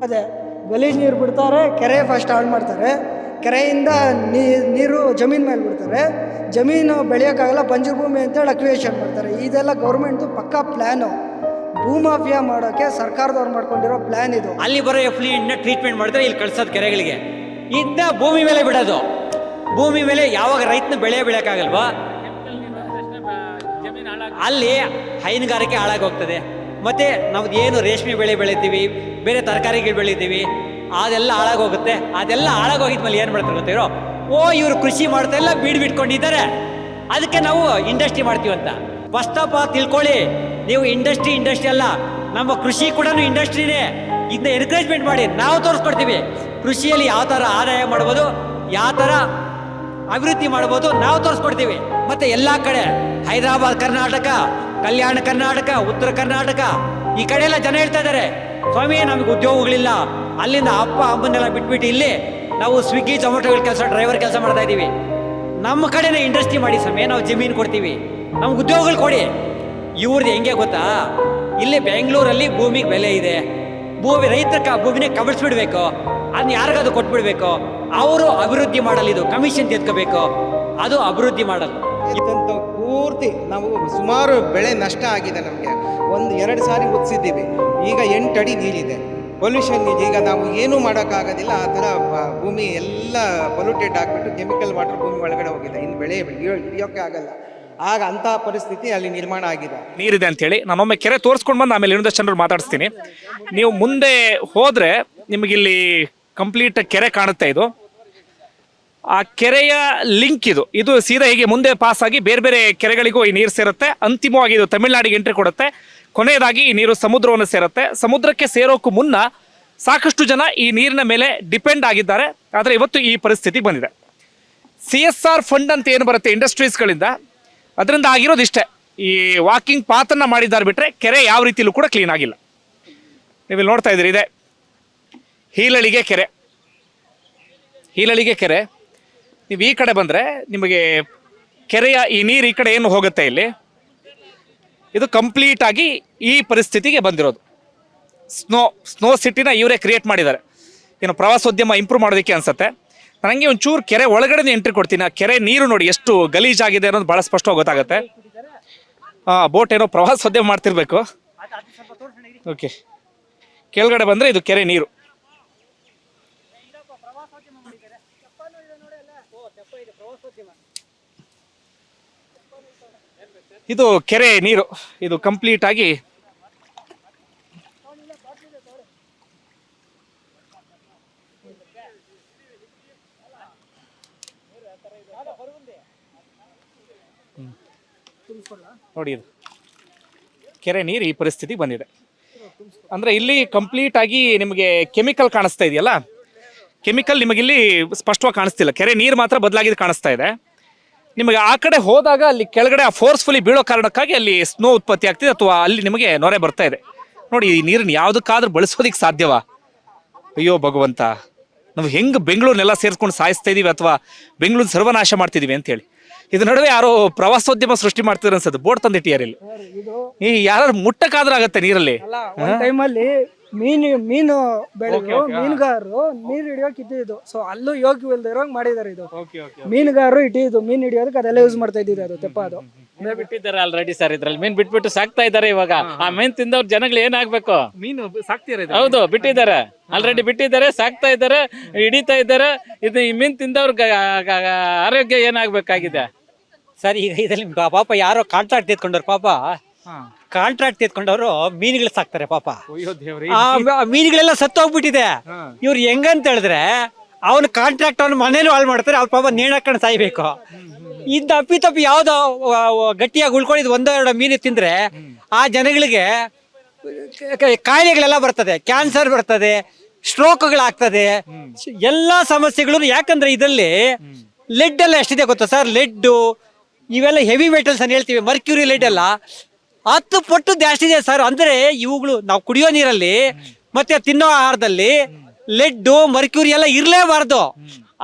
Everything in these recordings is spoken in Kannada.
ಅದೇ ಗಲೀಜು ನೀರು ಬಿಡ್ತಾರೆ, ಕೆರೆ ಫಸ್ಟ್ ಹಾಳು ಮಾಡ್ತಾರೆ, ಕೆರೆಯಿಂದ ನೀರು ಜಮೀನು ಮೇಲೆ ಬಿಡ್ತಾರೆ, ಜಮೀನು ಬೆಳೆಯೋಕ್ಕಾಗಲ್ಲ ಬಂಜರು ಭೂಮಿ ಅಂತೇಳಿ ಅಕ್ವಿಯೇಷನ್ ಮಾಡ್ತಾರೆ. ಇದೆಲ್ಲ ಗೌರ್ಮೆಂಟ್ದು ಪಕ್ಕಾ ಪ್ಲ್ಯಾನು. ಭೂಮಾಫಿಯಾ ಮಾಡೋಕ್ಕೆ ಸರ್ಕಾರದವ್ರು ಮಾಡ್ಕೊಂಡಿರೋ ಪ್ಲ್ಯಾನ್ ಇದು. ಅಲ್ಲಿ ಬರೋ ಎಫ್ಲೂಯೆಂಟ್ನ ಟ್ರೀಟ್ಮೆಂಟ್ ಮಾಡಿದ್ರೆ ಇಲ್ಲಿ ಕಳ್ಸೋದು ಕೆರೆಗಳಿಗೆ, ಇದ್ದ ಭೂಮಿ ಮೇಲೆ ಬಿಡೋದು. ಭೂಮಿ ಮೇಲೆ ಯಾವಾಗ ರೈತನ ಬೆಳೆ ಬೆಳೆಯೋಕ್ಕಾಗಲ್ವಾ ಅಲ್ಲಿ ಹೈನುಗಾರಿಕೆ ಹಾಳಾಗೋಗ್ತದೆ. ಮತ್ತು ನಾವು ಏನು ರೇಷ್ಮೆ ಬೆಳೆ ಬೆಳಿತೀವಿ, ಬೇರೆ ತರಕಾರಿಗಳು ಬೆಳಿತೀವಿ, ಅದೆಲ್ಲ ಹಾಳಾಗೋಗುತ್ತೆ. ಅದೆಲ್ಲ ಹಾಳಾಗೋಗಿದ್ಮೇಲೆ ಏನು ಮಾಡ್ತಾರೆ ಗೊತ್ತಿರೋ, ಇವರು ಕೃಷಿ ಮಾಡ್ತಾ ಇಲ್ಲ ಬಿಟ್ಕೊಂಡಿದ್ದಾರೆ, ಅದಕ್ಕೆ ನಾವು ಇಂಡಸ್ಟ್ರಿ ಮಾಡ್ತೀವಿ ಅಂತ. ಫಸ್ಟ್ ಆಫ್ ಆಲ್ ತಿಳ್ಕೊಳ್ಳಿ, ನೀವು ಇಂಡಸ್ಟ್ರಿ ಅಲ್ಲ, ನಮ್ಮ ಕೃಷಿ ಕೂಡ ಇಂಡಸ್ಟ್ರಿನೇ. ಇದನ್ನ ಎನ್ಕರೇಜ್ಮೆಂಟ್ ಮಾಡಿ, ನಾವು ತೋರಿಸ್ಕೊಡ್ತೀವಿ ಕೃಷಿಯಲ್ಲಿ ಯಾವ ಥರ ಆದಾಯ ಮಾಡ್ಬೋದು, ಯಾವ ಥರ ಅಭಿವೃದ್ಧಿ ಮಾಡ್ಬೋದು ನಾವು ತೋರಿಸ್ಕೊಡ್ತೀವಿ. ಮತ್ತು ಎಲ್ಲ ಕಡೆ ಹೈದರಾಬಾದ್ ಕರ್ನಾಟಕ, ಕಲ್ಯಾಣ ಕರ್ನಾಟಕ, ಉತ್ತರ ಕರ್ನಾಟಕ ಈ ಕಡೆ ಎಲ್ಲ ಜನ ಹೇಳ್ತಾ ಇದ್ದಾರೆ, ಸ್ವಾಮಿ ನಮಗೆ ಉದ್ಯೋಗಗಳಿಲ್ಲ, ಅಲ್ಲಿಂದ ಅಪ್ಪ ಅಮ್ಮನ್ನೆಲ್ಲ ಬಿಟ್ಬಿಟ್ಟು ಇಲ್ಲಿ ನಾವು ಸ್ವಿಗ್ಗಿ ಜೊಮ್ಯಾಟೋಗಳ ಕೆಲಸ, ಡ್ರೈವರ್ ಕೆಲಸ ಮಾಡ್ತಾ ಇದ್ದೀವಿ. ನಮ್ಮ ಕಡೆನೇ ಇಂಡಸ್ಟ್ರಿ ಮಾಡಿ ಸ್ವಾಮಿ, ನಾವು ಜಮೀನು ಕೊಡ್ತೀವಿ, ನಮ್ಗೆ ಉದ್ಯೋಗಗಳು ಕೊಡಿ. ಇವ್ರದ್ದು ಹೆಂಗೆ ಗೊತ್ತಾ, ಇಲ್ಲಿ ಬೆಂಗಳೂರಲ್ಲಿ ಭೂಮಿಗೆ ಬೆಲೆ ಇದೆ, ರೈತರ ಭೂಮಿನೇ ಕಬಳಿಸ್ಬಿಡ್ಬೇಕು, ಅದನ್ನ ಯಾರಿಗಾದ್ರು ಕೊಟ್ಬಿಡ್ಬೇಕು, ಅವರು ಅಭಿವೃದ್ಧಿ ಮಾಡಲ್ಲ, ಇದು ಕಮಿಷನ್ ತೆಗೆದುಕೋಬೇಕು, ಅದು ಅಭಿವೃದ್ಧಿ ಮಾಡಲ್ಲ. ಇದಂತೂ ಪೂರ್ತಿ ನಾವು ಸುಮಾರು ಬೆಳೆ ನಷ್ಟ ಆಗಿದೆ. ನಮಗೆ 1-2 ಸಾರಿ ಉತ್ಸಿದ್ದೀವಿ, ಈಗ 8 ಅಡಿ ನೀರಿದೆ, ಪೊಲ್ಯೂಷನ್ ಇದೆ. ಈಗ ನಾವು ಏನೂ ಮಾಡೋಕ್ಕಾಗೋದಿಲ್ಲ, ಆ ಥರ ಭೂಮಿ ಎಲ್ಲ ಪೊಲ್ಯೂಟೆಡ್ ಆಗಿಬಿಟ್ಟು ಕೆಮಿಕಲ್ ವಾಟರ್ ಭೂಮಿ ಒಳಗಡೆ ಹೋಗಿದೆ, ಇನ್ನು ಬೆಳೆ ಹಿಡಿಯೋಕ್ಕೆ ಆಗಲ್ಲ. ಆಗ ಅಂತಹ ಪರಿಸ್ಥಿತಿ ಅಲ್ಲಿ ನಿರ್ಮಾಣ ಆಗಿದೆ. ನೀರಿದೆ ಅಂತೇಳಿ ನಾನೊಮ್ಮೆ ಕೆರೆ ತೋರಿಸ್ಕೊಂಡು ಬಂದು ಆಮೇಲೆ ಇನ್ನೊಂದಷ್ಟು ಜನರು ಮಾತಾಡಿಸ್ತೀನಿ. ನೀವು ಮುಂದೆ ಹೋದರೆ ನಿಮಗಿಲ್ಲಿ ಕಂಪ್ಲೀಟ್ ಕೆರೆ ಕಾಣುತ್ತೆ. ಇದು ಆ ಕೆರೆಯ ಲಿಂಕ್ ಇದು ಸೀದಾ ಹೀಗೆ ಮುಂದೆ ಪಾಸ್ ಆಗಿ ಬೇರೆ ಬೇರೆ ಕೆರೆಗಳಿಗೂ ಈ ನೀರು ಸೇರುತ್ತೆ. ಅಂತಿಮವಾಗಿ ಇದು ತಮಿಳುನಾಡಿಗೆ ಎಂಟ್ರಿ ಕೊಡುತ್ತೆ. ಕೊನೆಯದಾಗಿ ಈ ನೀರು ಸಮುದ್ರವನ್ನು ಸೇರುತ್ತೆ. ಸಮುದ್ರಕ್ಕೆ ಸೇರೋಕ್ಕೂ ಮುನ್ನ ಸಾಕಷ್ಟು ಜನ ಈ ನೀರಿನ ಮೇಲೆ ಡಿಪೆಂಡ್ ಆಗಿದ್ದಾರೆ. ಆದರೆ ಇವತ್ತು ಈ ಪರಿಸ್ಥಿತಿ ಬಂದಿದೆ. CSR ಫಂಡ್ ಅಂತ ಏನು ಬರುತ್ತೆ ಇಂಡಸ್ಟ್ರೀಸ್ಗಳಿಂದ, ಅದರಿಂದ ಆಗಿರೋದು ಇಷ್ಟೇ. ಈ ವಾಕಿಂಗ್ ಪಾತನ್ನು ಮಾಡಿದ್ದಾರೆ ಬಿಟ್ಟರೆ ಕೆರೆ ಯಾವ ರೀತಿಯಲ್ಲೂ ಕೂಡ ಕ್ಲೀನ್ ಆಗಿಲ್ಲ. ನೀವು ನೋಡ್ತಾ ಇದ್ದೀರಿ, ಇದೆ ಹೀಲಳಿಗೆ ಕೆರೆ. ನೀವು ಈ ಕಡೆ ಬಂದರೆ ನಿಮಗೆ ಕೆರೆಯ ಈ ನೀರು ಈ ಕಡೆ ಏನು ಹೋಗುತ್ತೆ, ಇಲ್ಲಿ ಇದು ಕಂಪ್ಲೀಟ್ ಆಗಿ ಈ ಪರಿಸ್ಥಿತಿಗೆ ಬಂದಿರೋದು. ಸ್ನೋ ಸಿಟಿನ ಇವರೇ ಕ್ರಿಯೇಟ್ ಮಾಡಿದ್ದಾರೆ. ಏನು ಪ್ರವಾಸೋದ್ಯಮ ಇಂಪ್ರೂವ್ ಮಾಡೋದಕ್ಕೆ ಅನ್ಸುತ್ತೆ. ನನಗೆ ಒಂಚೂರು ಕೆರೆ ಒಳಗಡೆ ಎಂಟ್ರಿ ಕೊಡ್ತೀನಿ. ಆ ಕೆರೆ ನೀರು ನೋಡಿ ಎಷ್ಟು ಗಲೀಜಾಗಿದೆ ಅನ್ನೋದು ಭಾಳ ಸ್ಪಷ್ಟವಾಗಿ ಗೊತ್ತಾಗುತ್ತೆ. ಬೋಟ್ ಏನೋ ಪ್ರವಾಸೋದ್ಯಮ ಮಾಡ್ತಿರ್ಬೇಕು. ಓಕೆ, ಕೆಳಗಡೆ ಬಂದರೆ ಇದು ಕೆರೆ ನೀರು. ಇದು ಕೆರೆ ನೀರು, ಇದು ಕಂಪ್ಲೀಟ್ ಆಗಿ ನೋಡಿ, ಇದು ಕೆರೆ ನೀರು ಈ ಪರಿಸ್ಥಿತಿ ಬಂದಿದೆ. ಅಂದರೆ ಇಲ್ಲಿ ಕಂಪ್ಲೀಟ್ ಆಗಿ ನಿಮಗೆ ಕೆಮಿಕಲ್ ಕಾಣಿಸ್ತಾ ಇದೆಯಲ್ಲ, ಕೆಮಿಕಲ್ ನಿಮಗಿಲ್ಲಿ ಸ್ಪಷ್ಟವಾಗಿ ಕಾಣಿಸ್ತಿಲ್ಲ. ಕೆರೆ ನೀರು ಮಾತ್ರ ಬದಲಾಗಿದ್ದು ಕಾಣಿಸ್ತಾ ಇದೆ. ನಿಮಗೆ ಆ ಕಡೆ ಹೋದಾಗ ಅಲ್ಲಿ ಕೆಳಗಡೆ ಆ ಫೋರ್ಸ್ಫುಲಿ ಬೀಳೋ ಕಾರಣಕ್ಕಾಗಿ ಅಲ್ಲಿ ಸ್ನೋ ಉತ್ಪತ್ತಿ ಆಗ್ತಿದೆ, ಅಥವಾ ಅಲ್ಲಿ ನಿಮಗೆ ನೊರೆ ಬರ್ತಾ ಇದೆ. ನೋಡಿ, ಈ ನೀರನ್ನು ಯಾವುದಕ್ಕಾದ್ರೂ ಬಳಸೋದಿಕ್ಕೆ ಸಾಧ್ಯವಾ? ಅಯ್ಯೋ ಭಗವಂತ, ನಾವು ಹೆಂಗೆ ಬೆಂಗಳೂರನ್ನೆಲ್ಲ ಸೇರಿಸ್ಕೊಂಡು ಸಾಯಿಸ್ತಾ ಇದೀವಿ, ಅಥವಾ ಬೆಂಗಳೂರು ಸರ್ವನಾಶ ಮಾಡ್ತಿದೀವಿ ಅಂತೇಳಿ. ಇದ್ರ ನಡುವೆ ಯಾರೋ ಪ್ರವಾಸೋದ್ಯಮ ಸೃಷ್ಟಿ ಮಾಡ್ತಿದ್ರು ಅನ್ಸತ್ತೆ. ಬೋಟ್ ತಂದಿಟ್ಟಿಯಾರ ಇಲ್ಲಿ. ಈ ಯಾರು ಮುಟ್ಟಕ್ಕಾದ್ರೂ ಆಗತ್ತೆ ನೀರಲ್ಲಿ. ಟೈಮಲ್ಲಿ ಮೀನು ಬೆಳೆದು ಮೀನುಗಾರರು ನೀರು ಹಿಡಿಯೋಕೆ ಇದ್ದಿದ್ದು. ಸೊ ಅಲ್ಲೂ ಯೋಗ್ಯವಿಲ್ಲದೆ ಇರೋಂಗ್ ಮಾಡಿದಾರೆ. ಇದು ಮೀನುಗಾರರು ಇಟ್ಟಿದ್ದು ಮೀನು ಹಿಡಿಯೋದಕ್ಕೆ ಅದೆಲ್ಲ ಯೂಸ್ ಮಾಡ್ತಾ ಇದ್ದಿದ್ದು. ಅದು ತೆಪ್ಪ ಅದು ಬಿಟ್ಟಿದ್ದಾರೆ ಆಲ್ರೆಡಿ ಸರ್. ಇದ್ರಲ್ಲಿ ಮೀನ್ ಬಿಟ್ಬಿಟ್ಟು ಸಾಕ್ತಾ ಇದ್ದಾರೆ. ಇವಾಗ ಆ ಮೀನ್ ತಿಂದವ್ರ ಜನಗಳು ಏನಾಗ್ಬೇಕು? ಮೀನು ಸಾಕ್ತಿರ? ಹೌದು, ಬಿಟ್ಟಿದ್ದಾರೆ, ಆಲ್ರೆಡಿ ಬಿಟ್ಟಿದ್ದಾರೆ, ಸಾಕ್ತಾ ಇದ್ದಾರೆ, ಹಿಡಿತಾ ಇದ್ದಾರೆ. ಇದು ಈ ಮೀನ್ ತಿಂದವ್ರ ಆರೋಗ್ಯ ಏನಾಗ್ಬೇಕಾಗಿದೆ ಸರ್? ಈಗ ಇದರಲ್ಲಿ ಪಾಪ ಯಾರೋ ಕಾಂಟ್ರಾಕ್ಟ್ ಎತ್ಕೊಂಡವ್ರು, ಪಾಪ ಕಾಂಟ್ರಾಕ್ಟ್ ಎತ್ಕೊಂಡವ್ರು ಮೀನುಗಳು ಸಾಕ್ತಾರೆ ಪಾಪ. ಮೀನುಗಳೆಲ್ಲ ಸತ್ತೋಗ್ಬಿಟ್ಟಿದೆ. ಇವ್ರು ಹೆಂಗಂತ ಹೇಳಿದ್ರೆ, ಅವನು ಕಾಂಟ್ರಾಕ್ಟ್ ಅವನ ಮನೇಲಿ ಹಾಳು ಮಾಡ್ತಾರೆ, ಅವ್ರ ಪಾಪ ನೇಣಾಕೊಂಡು ಸಾಯ್ಬೇಕು. ಇಂಥ ಅಪ್ಪಿತಪ್ಪಿ ಯಾವ್ದೋ ಗಟ್ಟಿಯಾಗಿ ಉಳ್ಕೊಂಡಿದ್ 1-2 ಮೀನು ತಿಂದ್ರೆ ಆ ಜನಗಳಿಗೆ ಕಾಯಿಲೆಗಳೆಲ್ಲ ಬರ್ತದೆ, ಕ್ಯಾನ್ಸರ್ ಬರ್ತದೆ, ಸ್ಟ್ರೋಕ್ಗಳಾಗ್ತದೆ, ಎಲ್ಲಾ ಸಮಸ್ಯೆಗಳು. ಯಾಕಂದ್ರೆ ಇದರಲ್ಲಿ ಲೆಡ್ ಎಲ್ಲ ಎಷ್ಟಿದೆ ಗೊತ್ತಾ ಸರ್? ಲೆಡ್ಡು ಇವೆಲ್ಲ ಹೆವಿ ಮೆಟಲ್ಸ್ ಅಂತ ಹೇಳ್ತೀವಿ, ಮರ್ಕ್ಯೂರಿ ಲೆಡ್ ಎಲ್ಲ 10 ಪಟ್ಟು ಜಾಸ್ತಿ ಇದೆ ಸರ್. ಅಂದ್ರೆ ಇವುಗಳು ನಾವು ಕುಡಿಯೋ ನೀರಲ್ಲಿ ಮತ್ತೆ ತಿನ್ನೋ ಆಹಾರದಲ್ಲಿ ಲೆಡ್, ಮರ್ಕ್ಯೂರಿ ಎಲ್ಲ ಇರಲೇಬಾರ್ದು.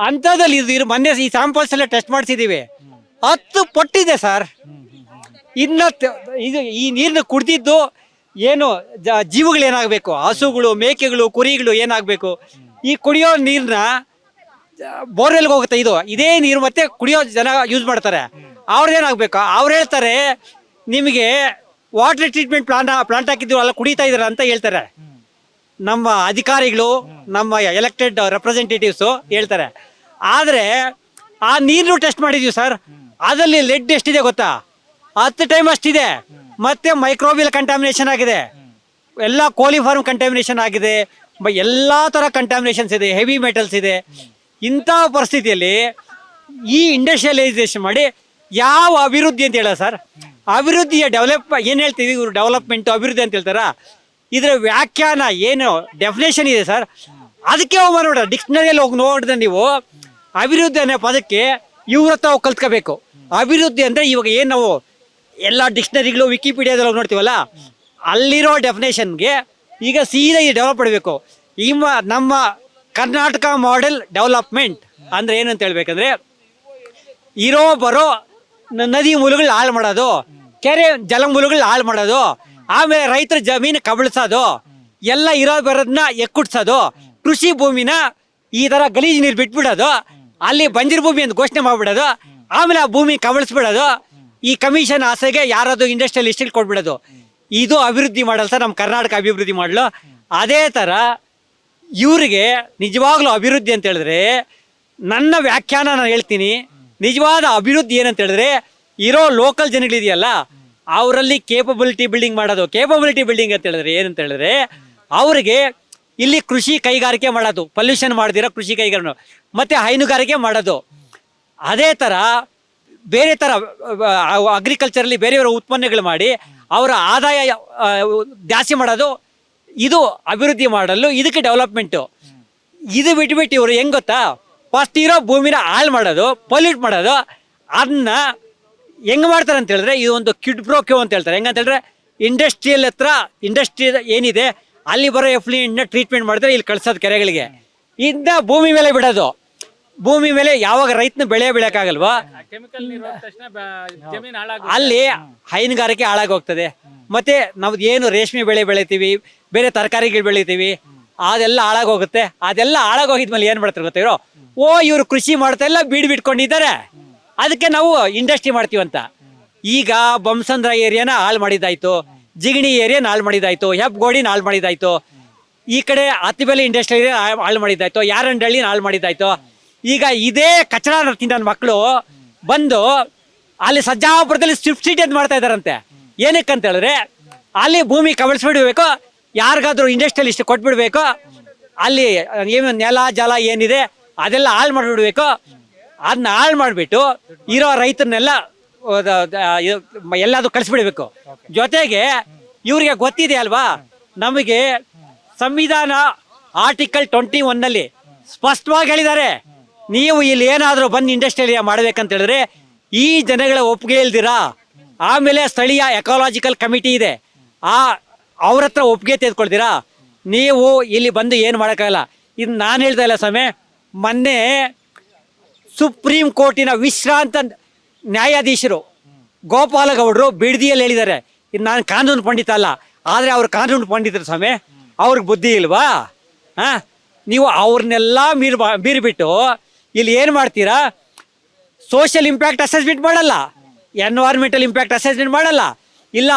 ಅಂಥದ್ದಲ್ಲಿ ಇದು ಮೊನ್ನೆ ಈ ಸ್ಯಾಂಪಲ್ಸ್ ಎಲ್ಲ ಟೆಸ್ಟ್ ಮಾಡಿಸಿದೀವಿ, 10 ಪಟ್ಟಿದೆ ಸರ್. ಇನ್ನು ಇದು ಈ ನೀರನ್ನ ಕುಡ್ದಿದ್ದು ಏನು ಜೀವಗಳು ಏನಾಗಬೇಕು, ಹಸುಗಳು, ಮೇಕೆಗಳು, ಕುರಿಗಳು ಏನಾಗಬೇಕು, ಈ ಕುಡಿಯೋ ನೀರನ್ನ ಬೋರ್ವೆಲ್ಗೆ ಹೋಗುತ್ತೆ. ಇದೇ ನೀರು ಮತ್ತೆ ಕುಡಿಯೋ ಜನ ಯೂಸ್ ಮಾಡ್ತಾರೆ. ಅವ್ರದ್ದೇನಾಗಬೇಕು, ಅವ್ರು ಹೇಳ್ತಾರೆ ನಿಮಗೆ ವಾಟರ್ ಟ್ರೀಟ್ಮೆಂಟ್ ಪ್ಲಾಂಟ್ ಹಾಕಿದ್ರು ಅಲ್ಲ ಕುಡಿತಾ ಇದಾರೆ ಅಂತ ಹೇಳ್ತಾರೆ. ನಮ್ಮ ಅಧಿಕಾರಿಗಳು, ನಮ್ಮ ಎಲೆಕ್ಟೆಡ್ ರೆಪ್ರೆಸೆಂಟೇಟಿವ್ಸು ಹೇಳ್ತಾರೆ. ಆದರೆ ಆ ನೀರು ಟೆಸ್ಟ್ ಮಾಡಿದೀವಿ ಸರ್, ಅದರಲ್ಲಿ ಲೆಡ್ ಎಷ್ಟಿದೆ ಗೊತ್ತಾ? 10 ಟೈಮ್ ಅಷ್ಟಿದೆ. ಮತ್ತೆ ಮೈಕ್ರೋಬಿಯಲ್ ಕಂಟಾಮಿನೇಷನ್ ಆಗಿದೆ, ಎಲ್ಲ ಕೋಲಿಫಾರ್ಮ್ ಕಂಟಾಮಿನೇಷನ್ ಆಗಿದೆ, ಎಲ್ಲ ಥರ ಕಂಟಾಮಿನೇಷನ್ಸ್ ಇದೆ, ಹೆವಿ ಮೆಟಲ್ಸ್ ಇದೆ. ಇಂಥ ಪರಿಸ್ಥಿತಿಯಲ್ಲಿ ಈ ಇಂಡಸ್ಟ್ರಿಯಲೈಸೇಷನ್ ಮಾಡಿ ಯಾವ ಅಭಿವೃದ್ಧಿ ಅಂತ ಹೇಳ ಸರ್? ಅಭಿವೃದ್ಧಿಯ ಏನು ಹೇಳ್ತೀವಿ ಇವರು, ಡೆವಲಪ್ಮೆಂಟು ಅಭಿವೃದ್ಧಿ ಅಂತ ಹೇಳ್ತಾರ? ಇದರ ವ್ಯಾಖ್ಯಾನ ಏನು, ಡೆಫಿನೇಷನ್ ಇದೆ ಸರ್? ಅದಕ್ಕೆ ಹೋಗಿ ನೋಡ, ಡಿಕ್ಷನರಿಯಲ್ಲಿ ಹೋಗಿ ನೋಡಿದ್ರೆ ನೀವು ಅಭಿವೃದ್ಧಿ ಅನ್ನೋ ಪದಕ್ಕೆ ಇವ್ರ ಹತ್ರ ಹೋಗಿ ಕಲ್ತ್ಕೋಬೇಕು. ಅಭಿವೃದ್ಧಿ ಅಂದರೆ ಇವಾಗ ಏನು ನಾವು ಎಲ್ಲ ಡಿಕ್ಷನರಿಗಳು, ವಿಕಿಪೀಡಿಯಾದಲ್ಲಿ ನೋಡ್ತೀವಲ್ಲ, ಅಲ್ಲಿರೋ ಡೆಫಿನೇಷನ್ಗೆ ಈಗ ಸೀದಾ ಈ ಡೆವಲಪ್ ಮಾಡಬೇಕು. ನಮ್ಮ ಕರ್ನಾಟಕ ಮಾಡೆಲ್ ಡೆವಲಪ್ಮೆಂಟ್ ಅಂದರೆ ಏನು ಅಂತ ಹೇಳ್ಬೇಕಂದ್ರೆ, ಇರೋ ಬರೋ ನದಿ ಮೂಲಗಳು ಹಾಳು ಮಾಡೋದು, ಕೆರೆ ಜಲಮೂಲಗಳು ಹಾಳು ಮಾಡೋದು, ಆಮೇಲೆ ರೈತರ ಜಮೀನು ಕಬಳಿಸೋದು, ಎಲ್ಲ ಇರೋ ಬರೋದನ್ನ ಎಕ್ಕುಡ್ಸೋದು, ಕೃಷಿ ಭೂಮಿನ ಈ ಥರ ಗಲೀಜು ನೀರು ಬಿಟ್ಬಿಡೋದು, ಅಲ್ಲಿ ಬಂಜರು ಭೂಮಿ ಅಂತ ಘೋಷಣೆ ಮಾಡಿಬಿಡೋದು, ಆಮೇಲೆ ಆ ಭೂಮಿ ಕಬಳಿಸ್ಬಿಡೋದು, ಈ ಕಮಿಷನ್ ಆಸೆಗೆ ಯಾರಾದ್ರು ಇಂಡಸ್ಟ್ರಿಯಲಿಸ್ಟಿಗೆ ಕೊಟ್ಬಿಡೋದು. ಇದು ಅಭಿವೃದ್ಧಿ ಮಾಡಲ್ ಸರ್, ನಮ್ಮ ಕರ್ನಾಟಕ ಅಭಿವೃದ್ಧಿ ಮಾಡಲು. ಅದೇ ಥರ ಇವರಿಗೆ ನಿಜವಾಗ್ಲೂ ಅಭಿವೃದ್ಧಿ ಅಂತ ಹೇಳಿದ್ರೆ, ನನ್ನ ವ್ಯಾಖ್ಯಾನ ನಾನು ಹೇಳ್ತೀನಿ, ನಿಜವಾದ ಅಭಿವೃದ್ಧಿ ಏನಂತ ಹೇಳಿದ್ರೆ, ಇರೋ ಲೋಕಲ್ ಜನಗಳಿದೆಯಲ್ಲ ಅವರಲ್ಲಿ ಕೇಪಬಿಲಿಟಿ ಬಿಲ್ಡಿಂಗ್ ಮಾಡೋದು. ಕೇಪಬಿಲಿಟಿ ಬಿಲ್ಡಿಂಗ್ ಅಂತ ಹೇಳಿದ್ರೆ ಏನಂತ ಹೇಳಿದ್ರೆ, ಅವರಿಗೆ ಇಲ್ಲಿ ಕೃಷಿ ಕೈಗಾರಿಕೆ ಮಾಡೋದು, ಪೊಲ್ಯೂಷನ್ ಮಾಡ್ದಿರೋ ಕೃಷಿ ಕೈಗಾರಿಕೆ ಮತ್ತು ಹೈನುಗಾರಿಕೆ ಮಾಡೋದು. ಅದೇ ಥರ ಬೇರೆ ಥರ ಅಗ್ರಿಕಲ್ಚರಲ್ಲಿ ಬೇರೆ ಬೇರೆ ಉತ್ಪನ್ನಗಳು ಮಾಡಿ ಅವರ ಆದಾಯ ಜಾಸ್ತಿ ಮಾಡೋದು, ಇದು ಅಭಿವೃದ್ಧಿ ಮಾಡಲು. ಇದಕ್ಕೆ ಡೆವಲಪ್ಮೆಂಟು. ಇದು ಬಿಟ್ಬಿಟ್ಟು ಇವರು ಹೆಂಗೆ ಗೊತ್ತಾ, ಫಸ್ಟ್ ಇರೋ ಭೂಮಿನ ಹಾಳು ಮಾಡೋದು, ಪೊಲ್ಯೂಟ್ ಮಾಡೋದು. ಅದನ್ನ ಹೆಂಗೆ ಮಾಡ್ತಾರೆ ಅಂತ ಹೇಳಿದ್ರೆ, ಇದು ಒಂದು ಕಿಡ್ ಪ್ರೋ ಕ್ಯೂ ಅಂತ ಹೇಳ್ತಾರೆ. ಹೆಂಗಂತ ಹೇಳಿದ್ರೆ, ಇಂಡಸ್ಟ್ರಿಯಲ್ ಹತ್ರ ಇಂಡಸ್ಟ್ರಿ ಏನಿದೆ ಅಲ್ಲಿ ಬರೋ ಎಫ್ಲುಯೆಂಟ್ನ ಟ್ರೀಟ್ಮೆಂಟ್ ಮಾಡಿದ್ರೆ ಇಲ್ಲಿ ಕಳ್ಸೋದು ಕೆರೆಗಳಿಗೆ, ಇಂದ ಭೂಮಿ ಮೇಲೆ ಬಿಡೋದು. ಭೂಮಿ ಮೇಲೆ ಯಾವಾಗ ರೈತನ ಬೆಳೆ ಬೆಳೆಯೋಕ್ಕಾಗಲ್ವಾ, ಅಲ್ಲಿ ಹೈನುಗಾರಿಕೆ ಹಾಳಾಗಿ ಹೋಗ್ತದೆ. ಮತ್ತೆ ನಾವು ಏನು ರೇಷ್ಮೆ ಬೆಳೆ ಬೆಳಿತೀವಿ, ಬೇರೆ ತರಕಾರಿಗಳು ಬೆಳಿತೀವಿ, ಅದೆಲ್ಲ ಹಾಳಾಗೋಗುತ್ತೆ. ಅದೆಲ್ಲ ಹಾಳಾಗೋಗಿದ್ಮೇಲೆ ಏನು ಮಾಡ್ತಾರೆ ಗೊತ್ತಿರೋ, ಇವರು ಕೃಷಿ ಮಾಡ್ತಾ ಎಲ್ಲ ಬಿಟ್ಕೊಂಡಿದ್ದಾರೆ, ಅದಕ್ಕೆ ನಾವು ಇಂಡಸ್ಟ್ರಿ ಮಾಡ್ತೀವಂತ. ಈಗ ಬೊಮ್ಮಸಂದ್ರ ಏರಿಯಾನ ಹಾಳು ಮಾಡಿದ್ದಾಯ್ತು, ಜಿಗಣಿ ಏರಿಯಾನ ಹಾಳು ಮಾಡಿದ್ದಾಯ್ತು, ಹೆಬ್ಗೋಡಿನ ಹಾಳು ಮಾಡಿದ್ದಾಯ್ತು, ಈ ಕಡೆ ಅತ್ತಿಬೆಲೆ ಇಂಡಸ್ಟ್ರಿ ಏರಿಯಾ ಹಾಳು ಮಾಡಿದ್ದಾಯ್ತು, ಯಾರಂಡಳ್ಳಿನ ಹಾಳು ಮಾಡಿದ್ದಾಯ್ತು. ಈಗ ಇದೇ ಕಚಡ ತಿಂದ ಮಕ್ಕಳು ಬಂದು ಅಲ್ಲಿ ಸಜ್ಜಾಪುರದಲ್ಲಿ ಸ್ವಿಫ್ಟ್ ಸಿಟಿ ಅಂತ ಮಾಡ್ತಾ ಇದ್ದಾರಂತೆ. ಏನಕ್ಕಂತ ಹೇಳಿದ್ರೆ, ಅಲ್ಲಿ ಭೂಮಿ ಕಬಳಿಸ್ಬಿಡ್ಬೇಕು, ಯಾರಿಗಾದ್ರೂ ಇಂಡಸ್ಟ್ರಿಯಲಿಸ್ಟ್ ಕೊಟ್ಬಿಡ್ಬೇಕು, ಅಲ್ಲಿ ಏನು ನೆಲ ಜಲ ಏನಿದೆ ಅದೆಲ್ಲ ಹಾಳು ಮಾಡಿಬಿಡ್ಬೇಕು. ಅದನ್ನ ಹಾಳು ಮಾಡಿಬಿಟ್ಟು ಇರೋ ರೈತರನ್ನೆಲ್ಲ ಎಲ್ಲಾದ್ರೂ ಕಳಿಸ್ಬಿಡ್ಬೇಕು. ಜೊತೆಗೆ ಇವ್ರಿಗೆ ಗೊತ್ತಿದೆ ಅಲ್ವಾ, ನಮಗೆ ಸಂವಿಧಾನ ಆರ್ಟಿಕಲ್ 21 ಸ್ಪಷ್ಟವಾಗಿ ಹೇಳಿದ್ದಾರೆ, ನೀವು ಇಲ್ಲಿ ಏನಾದರೂ ಬಂದು ಇಂಡಸ್ಟ್ರಿಯಲ್ ಮಾಡ್ಬೇಕಂತ ಹೇಳಿದ್ರೆ ಈ ಜನಗಳ ಒಪ್ಪಿಗೆ ಇಲ್ದಿರಾ, ಆಮೇಲೆ ಸ್ಥಳೀಯ ಎಕಾಲಜಿಕಲ್ ಕಮಿಟಿ ಇದೆ, ಅವ್ರ ಹತ್ರ ಒಪ್ಪಿಗೆ ತೆಗೆದುಕೊಳ್ತೀರಾ, ನೀವು ಇಲ್ಲಿ ಬಂದು ಏನು ಮಾಡೋಕ್ಕಾಗಲ್ಲ. ಇದು ನಾನು ಹೇಳ್ತಾ ಇಲ್ಲ ಸ್ವಾಮಿ, ಮೊನ್ನೆ ಸುಪ್ರೀಂ ಕೋರ್ಟಿನ ವಿಶ್ರಾಂತ ನ್ಯಾಯಾಧೀಶರು ಗೋಪಾಲಗೌಡರು ಬಿಡದಿಯಲ್ಲಿ ಹೇಳಿದ್ದಾರೆ. ಇದು ನಾನು ಕಾನೂನು ಪಂಡಿತ ಅಲ್ಲ, ಆದರೆ ಅವ್ರು ಕಾನೂನು ಪಂಡಿತರು ಸ್ವಾಮಿ, ಅವ್ರಿಗೆ ಬುದ್ಧಿ ಇಲ್ವಾ? ನೀವು ಅವ್ರನ್ನೆಲ್ಲ ಮೀರಿಬಿಟ್ಟು ಇಲ್ಲಿ ಏನು ಮಾಡ್ತೀರಾ, ಸೋಷಿಯಲ್ ಇಂಪ್ಯಾಕ್ಟ್ ಅಸೆಸ್ಮೆಂಟ್ ಮಾಡಲ್ಲ, ಎನ್ವೈರ್ಮೆಂಟಲ್ ಇಂಪ್ಯಾಕ್ಟ್ ಅಸೆಸ್ಮೆಂಟ್ ಮಾಡಲ್ಲ, ಇಲ್ಲ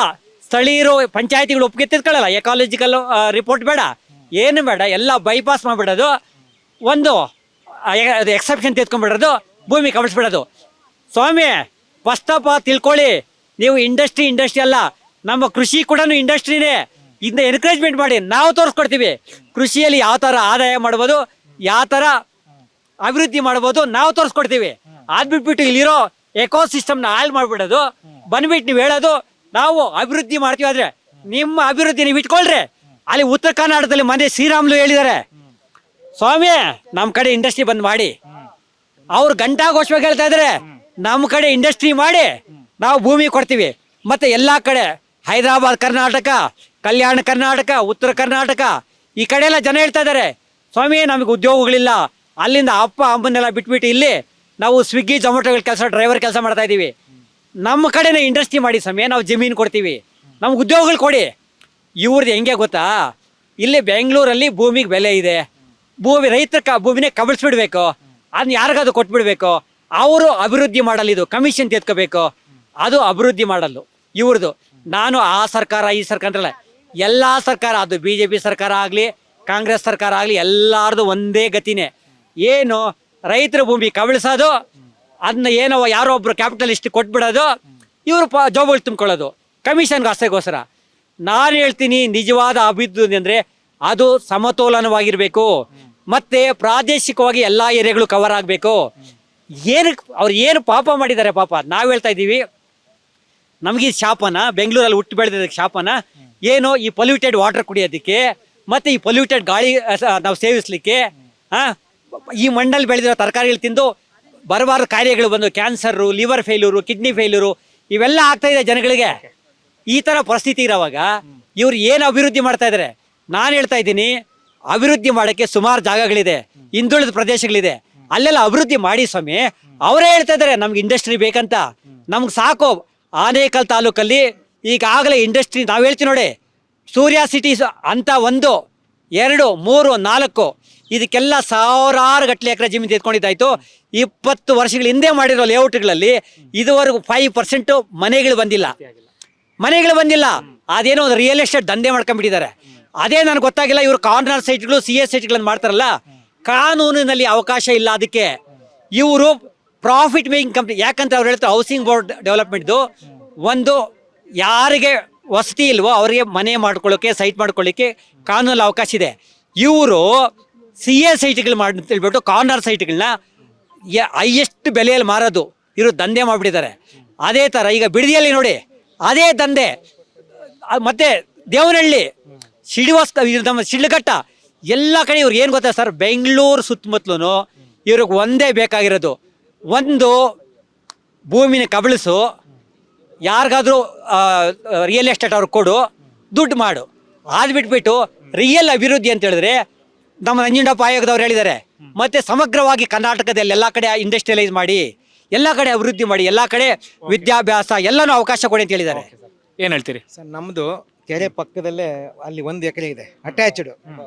ಸ್ಥಳೀಯರು ಪಂಚಾಯತಿಗಳು ಒಪ್ಪಿಗೆ ತೆಗೆದುಕೊಳ್ಳಲ್ಲ, ಎಕಾಲಜಿಕಲ್ ರಿಪೋರ್ಟ್ ಬೇಡ, ಏನು ಬೇಡ, ಎಲ್ಲ ಬೈಪಾಸ್ ಮಾಡಿಬಿಡೋದು, ಒಂದು ಎಕ್ಸೆಪ್ಷನ್ ತೆಗೆದುಕೊಂಡ್ಬಿಡೋದು, ಭೂಮಿ ಕಬಳಿಸ್ಬಿಡೋದು. ಸ್ವಾಮಿ ಫಸ್ಟ್ ಆಫ್ ಆಲ್ ತಿಳ್ಕೊಳ್ಳಿ, ನೀವು ಇಂಡಸ್ಟ್ರಿ ಅಲ್ಲ, ನಮ್ಮ ಕೃಷಿ ಕೂಡ ಇಂಡಸ್ಟ್ರಿನೇ. ಇದನ್ನ ಎನ್ಕರೇಜ್ಮೆಂಟ್ ಮಾಡಿ, ನಾವು ತೋರಿಸ್ಕೊಡ್ತೀವಿ ಕೃಷಿಯಲ್ಲಿ ಯಾವ ಥರ ಆದಾಯ ಮಾಡ್ಬೋದು, ಯಾವ ಥರ ಅಭಿವೃದ್ಧಿ ಮಾಡ್ಬೋದು, ನಾವು ತೋರಿಸ್ಕೊಡ್ತೀವಿ. ಅದ್ಬಿಟ್ಬಿಟ್ಟು ಇಲ್ಲಿರೋ ಎಕೋಸಿಸ್ಟಮ್ನ ಹಾಳು ಮಾಡಿಬಿಡೋದು, ಬಂದ್ಬಿಟ್ಟು ನೀವು ಹೇಳೋದು ನಾವು ಅಭಿವೃದ್ಧಿ ಮಾಡ್ತೀವಿ. ಆದರೆ ನಿಮ್ಮ ಅಭಿವೃದ್ಧಿ ನೀವು ಇಟ್ಕೊಳ್ರಿ. ಅಲ್ಲಿ ಉತ್ತರ ಕರ್ನಾಟಕದಲ್ಲಿ ಮನೆ ಶ್ರೀರಾಮ್ಲು ಹೇಳಿದ್ದಾರೆ, ಸ್ವಾಮಿ ನಮ್ಮ ಕಡೆ ಇಂಡಸ್ಟ್ರಿ ಬಂದ್ ಮಾಡಿ. ಅವ್ರು ಘಂಟಾಘೋಷವಾಗಿ ಹೇಳ್ತಾ ಇದ್ದಾರೆ, ನಮ್ಮ ಕಡೆ ಇಂಡಸ್ಟ್ರಿ ಮಾಡಿ ನಾವು ಭೂಮಿ ಕೊಡ್ತೀವಿ. ಮತ್ತೆ ಎಲ್ಲ ಕಡೆ ಹೈದರಾಬಾದ್ ಕರ್ನಾಟಕ, ಕಲ್ಯಾಣ ಕರ್ನಾಟಕ, ಉತ್ತರ ಕರ್ನಾಟಕ ಈ ಕಡೆ ಎಲ್ಲ ಜನ ಹೇಳ್ತಾ ಇದ್ದಾರೆ, ಸ್ವಾಮಿ ನಮಗೆ ಉದ್ಯೋಗಗಳಿಲ್ಲ, ಅಲ್ಲಿಂದ ಅಪ್ಪ ಅಮ್ಮನ್ನೆಲ್ಲ ಬಿಟ್ಬಿಟ್ಟು ಇಲ್ಲಿ ನಾವು ಸ್ವಿಗ್ಗಿ ಜೊಮ್ಯಾಟೋಗಳ ಕೆಲಸ, ಡ್ರೈವರ್ ಕೆಲಸ ಮಾಡ್ತಾ ಇದ್ದೀವಿ. ನಮ್ಮ ಕಡೆನೇ ಇಂಡಸ್ಟ್ರಿ ಮಾಡಿ ಸ್ವಾಮಿ, ನಾವು ಜಮೀನು ಕೊಡ್ತೀವಿ, ನಮ್ಗೆ ಉದ್ಯೋಗಗಳು ಕೊಡಿ. ಇವ್ರದ್ದು ಹೆಂಗೆ ಗೊತ್ತಾ, ಇಲ್ಲಿ ಬೆಂಗಳೂರಲ್ಲಿ ಭೂಮಿಗೆ ಬೆಲೆ ಇದೆ, ರೈತರ ಭೂಮಿನೇ ಕಬಳಿಸ್ಬಿಡ್ಬೇಕು, ಅದನ್ನ ಯಾರಿಗಾದ್ರು ಕೊಟ್ಬಿಡ್ಬೇಕು, ಅವರು ಅಭಿವೃದ್ಧಿ ಮಾಡಲ್ಲ, ಇದು ಕಮಿಷನ್ ತೆತ್ಕೋಬೇಕು, ಅದು ಅಭಿವೃದ್ಧಿ ಮಾಡಲು ಇವ್ರದ್ದು. ನಾನು ಆ ಸರ್ಕಾರ ಈ ಸರ್ಕಾರ ಅಂತಲ್ಲ, ಎಲ್ಲ ಸರ್ಕಾರ, ಅದು BJP ಸರ್ಕಾರ ಆಗಲಿ ಕಾಂಗ್ರೆಸ್ ಸರ್ಕಾರ ಆಗಲಿ, ಎಲ್ಲರದು ಒಂದೇ ಗತಿನೇ. ಏನು ರೈತರ ಭೂಮಿ ಕಬಳಿಸೋದು, ಅದನ್ನ ಏನೋ ಯಾರೋ ಒಬ್ರು ಕ್ಯಾಪಿಟಲಿಸ್ಟ್ ಕೊಟ್ಬಿಡೋದು, ಇವರು ಜಾಬ್ಗಳು ತುಂಬ್ಕೊಳ್ಳೋದು ಕಮಿಷನ್ಗೆ ಆಸೆಗೋಸ್ಕರ. ನಾನು ಹೇಳ್ತೀನಿ, ನಿಜವಾದ ಅಭಿವೃದ್ಧಿ ಅಂದರೆ ಅದು ಸಮತೋಲನವಾಗಿರಬೇಕು, ಮತ್ತು ಪ್ರಾದೇಶಿಕವಾಗಿ ಎಲ್ಲ ಏರಿಯಾಗಳು ಕವರ್ ಆಗಬೇಕು. ಅವ್ರು ಏನು ಪಾಪ ಮಾಡಿದ್ದಾರೆ ಪಾಪ, ನಾವು ಹೇಳ್ತಾ ಇದ್ದೀವಿ, ನಮಗೆ ಶಾಪನ, ಬೆಂಗಳೂರಲ್ಲಿ ಹುಟ್ಟು ಬೆಳೆದಿದ್ದಕ್ಕೆ ಶಾಪನ ಏನು, ಈ ಪೊಲ್ಯೂಟೆಡ್ ವಾಟರ್ ಕುಡಿಯೋದಕ್ಕೆ, ಮತ್ತು ಈ ಪೊಲ್ಯೂಟೆಡ್ ಗಾಳಿ ನಾವು ಸೇವಿಸಲಿಕ್ಕೆ, ಈ ಮಣ್ಣಲ್ಲಿ ಬೆಳೆದಿರೋ ತರಕಾರಿಗಳು ತಿಂದು ಬರಬಾರ್ದು ಕಾಯಿಲೆಗಳು ಬಂದು cancer, liver failure, kidney failure ಇವೆಲ್ಲ ಆಗ್ತಾ ಇದೆ ಜನಗಳಿಗೆ. ಈ ಥರ ಪರಿಸ್ಥಿತಿ ಇರೋವಾಗ ಇವ್ರು ಏನು ಅಭಿವೃದ್ಧಿ ಮಾಡ್ತಾ ಇದ್ದಾರೆ? ನಾನು ಹೇಳ್ತಾ ಇದ್ದೀನಿ, ಅಭಿವೃದ್ಧಿ ಮಾಡೋಕ್ಕೆ ಸುಮಾರು ಜಾಗಗಳಿದೆ, ಹಿಂದುಳಿದ ಪ್ರದೇಶಗಳಿದೆ, ಅಲ್ಲೆಲ್ಲ ಅಭಿವೃದ್ಧಿ ಮಾಡಿ ಸ್ವಾಮಿ. ಅವರೇ ಹೇಳ್ತಾ ಇದ್ದಾರೆ ನಮ್ಗೆ ಇಂಡಸ್ಟ್ರಿ ಬೇಕಂತ. ನಮ್ಗೆ ಸಾಕು ಆನೇಕಲ್ ತಾಲೂಕಲ್ಲಿ ಈಗಾಗಲೇ ಇಂಡಸ್ಟ್ರಿ, ನಾವು ಹೇಳ್ತೀವಿ ನೋಡಿ, ಸೂರ್ಯ ಸಿಟೀಸ್ ಅಂತ 1, 2, 3, 4 ಇದಕ್ಕೆಲ್ಲ ಸಾವಿರಾರು ಗಟ್ಟಲೆ ಎಕರೆ ಜಮೀನು ತೆಗೆದುಕೊಂಡಿದ್ದಾಯ್ತು. 20 ವರ್ಷಗಳ ಹಿಂದೆ ಮಾಡಿರೋ ಲೇಔಟ್ಗಳಲ್ಲಿ ಇದುವರೆಗೂ 5% ಮನೆಗಳು ಬಂದಿಲ್ಲ. ಅದೇನೋ ಒಂದು ರಿಯಲ್ ಎಸ್ಟೇಟ್ ದಂಧೆ ಮಾಡ್ಕೊಂಡ್ಬಿಟ್ಟಿದ್ದಾರೆ. ಅದೇ ನನಗೆ ಗೊತ್ತಾಗಿಲ್ಲ, ಇವರು ಕಾರ್ನರ್ ಸೈಟ್ಗಳು CS ಸೈಟ್ಗಳನ್ನು ಮಾಡ್ತಾರಲ್ಲ, ಕಾನೂನಿನಲ್ಲಿ ಅವಕಾಶ ಇಲ್ಲ ಅದಕ್ಕೆ. ಇವರು ಪ್ರಾಫಿಟ್ ಮೇಕಿಂಗ್ ಕಂಪ್ನಿ, ಯಾಕಂತ ಅವ್ರು ಹೇಳ್ತಾರೆ ಹೌಸಿಂಗ್ ಬೋರ್ಡ್ ಡೆವಲಪ್ಮೆಂಟ್ದು ಒಂದು ಯಾರಿಗೆ ವಸತಿ ಇಲ್ವೋ ಅವರಿಗೆ ಮನೆ ಮಾಡ್ಕೊಳ್ಳೋಕ್ಕೆ, ಸೈಟ್ ಮಾಡ್ಕೊಳ್ಳಿಕ್ಕೆ ಕಾನೂನಲ್ಲಿ ಅವಕಾಶ ಇದೆ. ಇವರು CS ಸೈಟ್ಗಳು ಮಾಡಿ ಹೇಳ್ಬಿಟ್ಟು ಕಾರ್ನರ್ ಸೈಟ್ಗಳನ್ನ ಹೈಯೆಸ್ಟ್ ಬೆಲೆಯಲ್ಲಿ ಮಾರೋದು ಇವರು ದಂಧೆ ಮಾಡಿಬಿಟ್ಟಿದ್ದಾರೆ. ಅದೇ ಥರ ಈಗ ಬಿಡದಿಯಲ್ಲಿ ನೋಡಿ, ಅದೇ ದಂಧೆ. ಮತ್ತು ದೇವನಹಳ್ಳಿ, ನಮ್ಮ ಶಿಡ್ಲಘಟ್ಟ, ಎಲ್ಲ ಕಡೆ ಇವ್ರಿಗೆ ಏನು ಗೊತ್ತಾ ಸರ್, ಬೆಂಗಳೂರು ಸುತ್ತಮುತ್ತಲೂ ಇವ್ರಿಗೆ ಒಂದೇ ಬೇಕಾಗಿರೋದು, ಒಂದು ಭೂಮಿನ ಕಬಳಿಸು, ಯಾರಿಗಾದ್ರೂ ರಿಯಲ್ ಎಸ್ಟೇಟ್ ಅವ್ರಿಗೆ ಕೊಡು, ದುಡ್ಡು ಮಾಡು. ಅದು ಬಿಟ್ಬಿಟ್ಟು ರಿಯಲ್ ಅಭಿವೃದ್ಧಿ ಅಂತ ಹೇಳಿದ್ರೆ ನಮ್ಮ ನಂಜುಂಡಪ್ಪ ಆಯೋಗದವ್ರು ಹೇಳಿದ್ದಾರೆ, ಮತ್ತು ಸಮಗ್ರವಾಗಿ ಕರ್ನಾಟಕದಲ್ಲಿ ಎಲ್ಲ ಕಡೆ ಇಂಡಸ್ಟ್ರಿಯಲೈಸ್ ಮಾಡಿ, ಎಲ್ಲ ಕಡೆ ಅಭಿವೃದ್ಧಿ ಮಾಡಿ, ಎಲ್ಲ ಕಡೆ ವಿದ್ಯಾಭ್ಯಾಸ ಎಲ್ಲನೂ ಅವಕಾಶ ಕೊಡಿ ಅಂತ ಹೇಳಿದ್ದಾರೆ. ಏನು ಹೇಳ್ತೀರಿ ಸರ್? ನಮ್ಮದು ಕೆರೆ ಪಕ್ಕದಲ್ಲೇ ಅಲ್ಲಿ 1 ಎಕರೆ ಇದೆ, ಅಟ್ಯಾಚ್ಡ್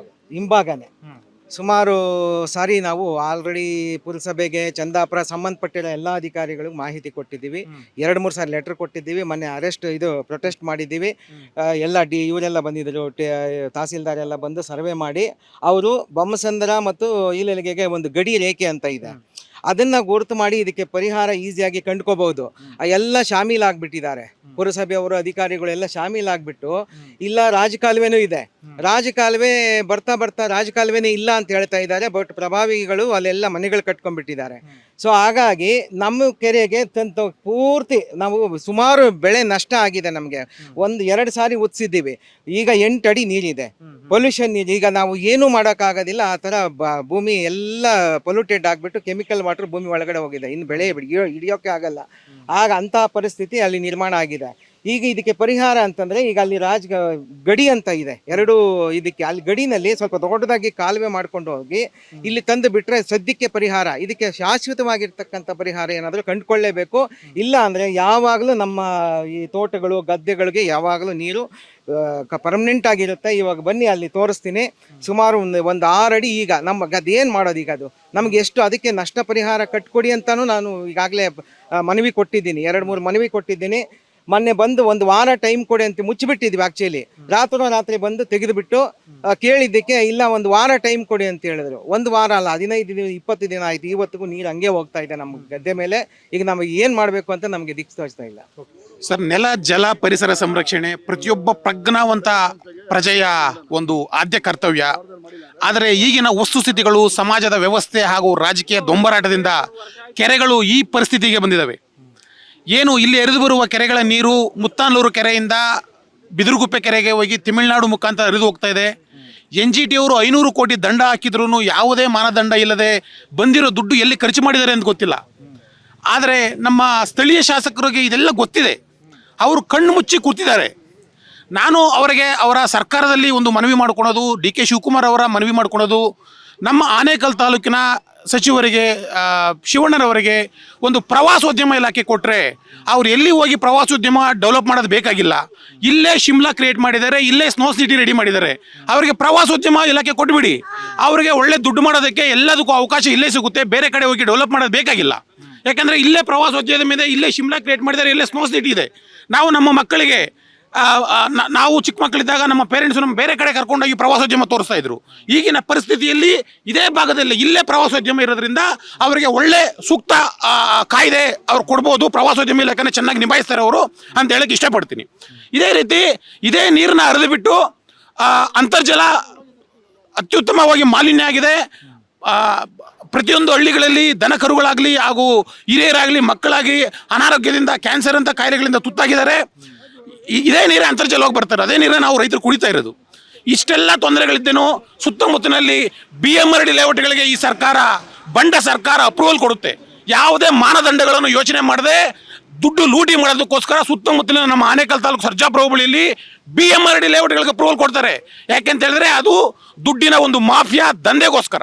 ಹಿಂಭಾಗನೇ. ಸುಮಾರು ಸಾರಿ ನಾವು ಆಲ್ರೆಡಿ ಪುರಸಭೆಗೆ, ಚಂದಾಪುರ ಸಂಬಂಧಪಟ್ಟಿರೋ ಎಲ್ಲ ಅಧಿಕಾರಿಗಳಿಗೂ ಮಾಹಿತಿ ಕೊಟ್ಟಿದ್ದೀವಿ. 2-3 ಸಾರಿ ಲೆಟರ್ ಕೊಟ್ಟಿದ್ದೀವಿ. ಮೊನ್ನೆ ಪ್ರೊಟೆಸ್ಟ್ ಮಾಡಿದ್ದೀವಿ. ಎಲ್ಲ ಇವರೆಲ್ಲ ಬಂದಿದ್ದರು, ತಹಸೀಲ್ದಾರ್ ಎಲ್ಲ ಬಂದು ಸರ್ವೆ ಮಾಡಿ, ಅವರು ಬೊಮ್ಮಸಂದ್ರ ಮತ್ತು ಈಲೆಲ್ಗೆಗೆ ಒಂದು ಗಡಿ ರೇಖೆ ಅಂತ ಇದೆ, ಅದನ್ನ ಗುರುತು ಮಾಡಿ ಇದಕ್ಕೆ ಪರಿಹಾರ ಈಸಿಯಾಗಿ ಕಂಡುಕೋಬಹುದು. ಎಲ್ಲ ಶಾಮೀಲಾಗ್ಬಿಟ್ಟಿದ್ದಾರೆ, ಪುರಸಭೆಯವರು ಅಧಿಕಾರಿಗಳೆಲ್ಲ ಶಾಮೀಲಾಗ್ಬಿಟ್ಟು, ಇಲ್ಲ ರಾಜಕಾಲುವೆನೂ ಇದೆ, ರಾಜಕಾಲುವೆ ಬರ್ತಾ ರಾಜಕಾಲುವೆನೇ ಇಲ್ಲ ಅಂತ ಹೇಳ್ತಾ ಇದ್ದಾರೆ. ಬಟ್ ಪ್ರಭಾವಿಗಳು ಅಲ್ಲೆಲ್ಲ ಮನೆಗಳು ಕಟ್ಕೊಂಡ್ಬಿಟ್ಟಿದ್ದಾರೆ. ಸೊ ಹಾಗಾಗಿ ನಮ್ಮ ಕೆರೆಗೆ ಪೂರ್ತಿ ನಾವು ಸುಮಾರು ಬೆಳೆ ನಷ್ಟ ಆಗಿದೆ. ನಮಗೆ 1-2 ಸಾರಿ ಉತ್ಸಿದ್ದೀವಿ. ಈಗ 8 ಅಡಿ ನೀರಿದೆ, ಪೊಲ್ಯೂಷನ್ ನೀರು. ಈಗ ನಾವು ಏನೂ ಮಾಡೋಕ್ಕಾಗೋದಿಲ್ಲ. ಆ ಥರ ಭೂಮಿ ಎಲ್ಲ ಪೊಲ್ಯೂಟೆಡ್ ಆಗಿಬಿಟ್ಟು ಕೆಮಿಕಲ್ ವಾಟರ್ ಭೂಮಿ ಒಳಗಡೆ ಹೋಗಿದೆ. ಇನ್ನು ಬೆಳೆ ಹಿಡಿಯೋಕ್ಕೆ ಆಗಲ್ಲ. ಆಗ ಅಂತಹ ಪರಿಸ್ಥಿತಿ ಅಲ್ಲಿ ನಿರ್ಮಾಣ ಆಗಿದೆ. ಈಗ ಇದಕ್ಕೆ ಪರಿಹಾರ ಅಂತಂದರೆ, ಈಗ ಅಲ್ಲಿ ಗಡಿ ಅಂತ ಇದೆ, 2 ಇದಕ್ಕೆ ಅಲ್ಲಿ ಗಡಿನಲ್ಲಿ ಸ್ವಲ್ಪ ದೊಡ್ಡದಾಗಿ ಕಾಲುವೆ ಮಾಡ್ಕೊಂಡು ಹೋಗಿ ಇಲ್ಲಿ ತಂದು ಬಿಟ್ಟರೆ ಸದ್ಯಕ್ಕೆ ಪರಿಹಾರ. ಇದಕ್ಕೆ ಶಾಶ್ವತವಾಗಿರ್ತಕ್ಕಂಥ ಪರಿಹಾರ ಏನಾದರೂ ಕಂಡುಕೊಳ್ಳೇಬೇಕು. ಇಲ್ಲ ಅಂದರೆ ಯಾವಾಗಲೂ ನಮ್ಮ ಈ ತೋಟಗಳು, ಗದ್ದೆಗಳಿಗೆ ಯಾವಾಗಲೂ ನೀರು ಪರ್ಮನೆಂಟ್ ಆಗಿರುತ್ತೆ. ಇವಾಗ ಬನ್ನಿ ಅಲ್ಲಿ ತೋರಿಸ್ತೀನಿ. ಸುಮಾರು ಒಂದು 6 ಅಡಿ. ಈಗ ನಮ್ಮ ಗದ್ದೆ ಏನು ಮಾಡೋದು? ಈಗ ಅದು ನಮಗೆ ಎಷ್ಟು, ಅದಕ್ಕೆ ನಷ್ಟ ಪರಿಹಾರ ಕಟ್ಕೊಡಿ ಅಂತಲೂ ನಾನು ಈಗಾಗಲೇ ಮನವಿ ಕೊಟ್ಟಿದ್ದೀನಿ, 2-3 ಮನವಿ ಕೊಟ್ಟಿದ್ದೀನಿ. ಮೊನ್ನೆ ಬಂದು 1 ವಾರ ಟೈಮ್ ಕೊಡಿ ಅಂತ ಮುಚ್ಚಿಬಿಟ್ಟಿದ್ವಿ. ಆ್ಯಕ್ಚುಲಿ ರಾತ್ರಿ ಬಂದು ತೆಗೆದುಬಿಟ್ಟು ಕೇಳಿದ್ದಕ್ಕೆ ಇಲ್ಲ 1 ವಾರ ಟೈಮ್ ಕೊಡಿ ಅಂತ ಹೇಳಿದ್ರು. 1 ವಾರ ಅಲ್ಲ, 15 ದಿನ 20 ದಿನ ಆಯಿತು. ಇವತ್ತಿಗೂ ನೀರು ಹಂಗೆ ಹೋಗ್ತಾ ಇದೆ ನಮ್ಮ ಗದ್ದೆ ಮೇಲೆ. ಈಗ ನಮಗೆ ಏನು ಮಾಡಬೇಕು ಅಂತ ನಮಗೆ ದಿಕ್ಕು ತೋಚ್ತಾ ಇಲ್ಲ. ಸರ್, ನೆಲ, ಜಲ, ಪರಿಸರ ಸಂರಕ್ಷಣೆ ಪ್ರತಿಯೊಬ್ಬ ಪ್ರಜ್ಞಾವಂತ ಪ್ರಜೆಯ ಒಂದು ಆದ್ಯ ಕರ್ತವ್ಯ. ಆದರೆ ಈಗಿನ ವಸ್ತುಸ್ಥಿತಿಗಳು, ಸಮಾಜದ ವ್ಯವಸ್ಥೆ ಹಾಗೂ ರಾಜಕೀಯ ದೊಂಬರಾಟದಿಂದ ಕೆರೆಗಳು ಈ ಪರಿಸ್ಥಿತಿಗೆ ಬಂದಿದ್ದಾವೆ. ಏನು ಇಲ್ಲಿ ಹರಿದು ಬರುವ ಕೆರೆಗಳ ನೀರು ಮುತ್ತಾನೂರು ಕೆರೆಯಿಂದ ಬಿದಿರುಗುಪ್ಪೆ ಕೆರೆಗೆ ಹೋಗಿ ತಮಿಳುನಾಡು ಮುಖಾಂತರ ಹರಿದು ಹೋಗ್ತಾ ಇದೆ. NGT ಅವರು 500 ಕೋಟಿ ದಂಡ ಹಾಕಿದ್ರೂ ಯಾವುದೇ ಮಾನದಂಡ ಇಲ್ಲದೆ ಬಂದಿರೋ ದುಡ್ಡು ಎಲ್ಲಿ ಖರ್ಚು ಮಾಡಿದ್ದಾರೆ ಅಂತ ಗೊತ್ತಿಲ್ಲ. ಆದರೆ ನಮ್ಮ ಸ್ಥಳೀಯ ಶಾಸಕರಿಗೆ ಇದೆಲ್ಲ ಗೊತ್ತಿದೆ, ಅವರು ಕಣ್ಣು ಮುಚ್ಚಿ ಕೂತಿದ್ದಾರೆ. ನಾನು ಅವರಿಗೆ ಅವರ ಸರ್ಕಾರದಲ್ಲಿ ಒಂದು ಮನವಿ ಮಾಡ್ಕೊಳೋದು, DK ಶಿವಕುಮಾರ್ ಅವರ ಮನವಿ ಮಾಡ್ಕೊಳೋದು, ನಮ್ಮ ಆನೇಕಲ್ ತಾಲೂಕಿನ ಸಚಿವರಿಗೆ ಶಿವಣ್ಣನವರಿಗೆ ಒಂದು ಪ್ರವಾಸೋದ್ಯಮ ಇಲಾಖೆ ಕೊಟ್ಟರೆ ಅವ್ರು ಎಲ್ಲಿ ಹೋಗಿ ಪ್ರವಾಸೋದ್ಯಮ ಡೆವಲಪ್ ಮಾಡೋದು ಬೇಕಾಗಿಲ್ಲ. ಇಲ್ಲೇ ಶಿಮ್ಲಾ ಕ್ರಿಯೇಟ್ ಮಾಡಿದ್ದಾರೆ, ಇಲ್ಲೇ ಸ್ನೋ ಸಿಟಿ ರೆಡಿ ಮಾಡಿದ್ದಾರೆ. ಅವರಿಗೆ ಪ್ರವಾಸೋದ್ಯಮ ಇಲಾಖೆ ಕೊಟ್ಬಿಡಿ, ಅವರಿಗೆ ಒಳ್ಳೆ ದುಡ್ಡು ಮಾಡೋದಕ್ಕೆ ಎಲ್ಲದಕ್ಕೂ ಅವಕಾಶ ಇಲ್ಲೇ ಸಿಗುತ್ತೆ. ಬೇರೆ ಕಡೆ ಹೋಗಿ ಡೆವಲಪ್ ಮಾಡೋದು ಬೇಕಾಗಿಲ್ಲ. ಯಾಕಂದರೆ ಇಲ್ಲೇ ಪ್ರವಾಸೋದ್ಯಮ ಇದೆ, ಇಲ್ಲೇ ಶಿಮ್ಲಾ ಕ್ರಿಯೇಟ್ ಮಾಡಿದ್ದಾರೆ, ಇಲ್ಲೇ ಸ್ನೋ ಸಿಟಿ ಇದೆ. ನಾವು ನಮ್ಮ ಮಕ್ಕಳಿಗೆ ನಾವು ಚಿಕ್ಕ ಮಕ್ಕಳಿದ್ದಾಗ ನಮ್ಮ ಪೇರೆಂಟ್ಸ್ ನಮ್ಮ ಬೇರೆ ಕಡೆ ಕರ್ಕೊಂಡೋಗಿ ಪ್ರವಾಸೋದ್ಯಮ ತೋರಿಸ್ತಾ ಇದ್ರು. ಈಗಿನ ಪರಿಸ್ಥಿತಿಯಲ್ಲಿ ಇದೇ ಭಾಗದಲ್ಲಿ ಇಲ್ಲೇ ಪ್ರವಾಸೋದ್ಯಮ ಇರೋದ್ರಿಂದ ಅವರಿಗೆ ಒಳ್ಳೆ ಸೂಕ್ತ ಕಾಯ್ದೆ ಅವ್ರು ಕೊಡ್ಬೋದು. ಪ್ರವಾಸೋದ್ಯಮ ಇಲಾಖೆನ ಚೆನ್ನಾಗಿ ನಿಭಾಯಿಸ್ತಾರೆ ಅವರು ಅಂತ ಹೇಳಕ್ಕೆ ಇಷ್ಟಪಡ್ತೀನಿ. ಇದೇ ರೀತಿ ಇದೇ ನೀರನ್ನ ಹರಿದು ಬಿಟ್ಟು ಅಂತರ್ಜಲ ಅತ್ಯುತ್ತಮವಾಗಿ ಮಾಲಿನ್ಯ ಆಗಿದೆ. ಪ್ರತಿಯೊಂದು ಹಳ್ಳಿಗಳಲ್ಲಿ ದನ ಕರುಗಳಾಗಲಿ ಹಾಗೂ ಹಿರಿಯರಾಗಲಿ ಮಕ್ಕಳಾಗಿ ಅನಾರೋಗ್ಯದಿಂದ ಕ್ಯಾನ್ಸರ್ ಅಂತ ಕಾಯಿಲೆಗಳಿಂದ ತುತ್ತಾಗಿದ್ದಾರೆ. ಇದೇ ನೀರೇ ಅಂತರ್ಜಲವಾಗಿ ಬರ್ತಾರೆ, ಅದೇ ನೀರೇ ನಾವು ರೈತರು ಕುಡಿತಾ ಇರೋದು. ಇಷ್ಟೆಲ್ಲ ತೊಂದರೆಗಳಿದ್ದೇನೋ ಸುತ್ತಮುತ್ತಲಿನಲ್ಲಿ BMRD ಲೇಔಟ್ಗಳಿಗೆ ಈ ಸರ್ಕಾರ ಬಂಡ ಸರ್ಕಾರ ಅಪ್ರೂವಲ್ ಕೊಡುತ್ತೆ. ಯಾವುದೇ ಮಾನದಂಡಗಳನ್ನು ಯೋಚನೆ ಮಾಡದೆ ದುಡ್ಡು ಲೂಟಿ ಮಾಡೋದಕ್ಕೋಸ್ಕರ ಸುತ್ತಮುತ್ತಲಿನ ನಮ್ಮ ಆನೇಕಲ್ ತಾಲೂಕು ಸರ್ಜಾಪುರ ಹೋಬಳಿಯಲ್ಲಿ BMRD ಲೇಔಟ್ಗಳಿಗೆ ಅಪ್ರೂವಲ್ ಕೊಡ್ತಾರೆ. ಯಾಕೆಂತ ಹೇಳಿದ್ರೆ ಅದು ದುಡ್ಡಿನ ಒಂದು ಮಾಫಿಯಾ ದಂಧೆಗೋಸ್ಕರ.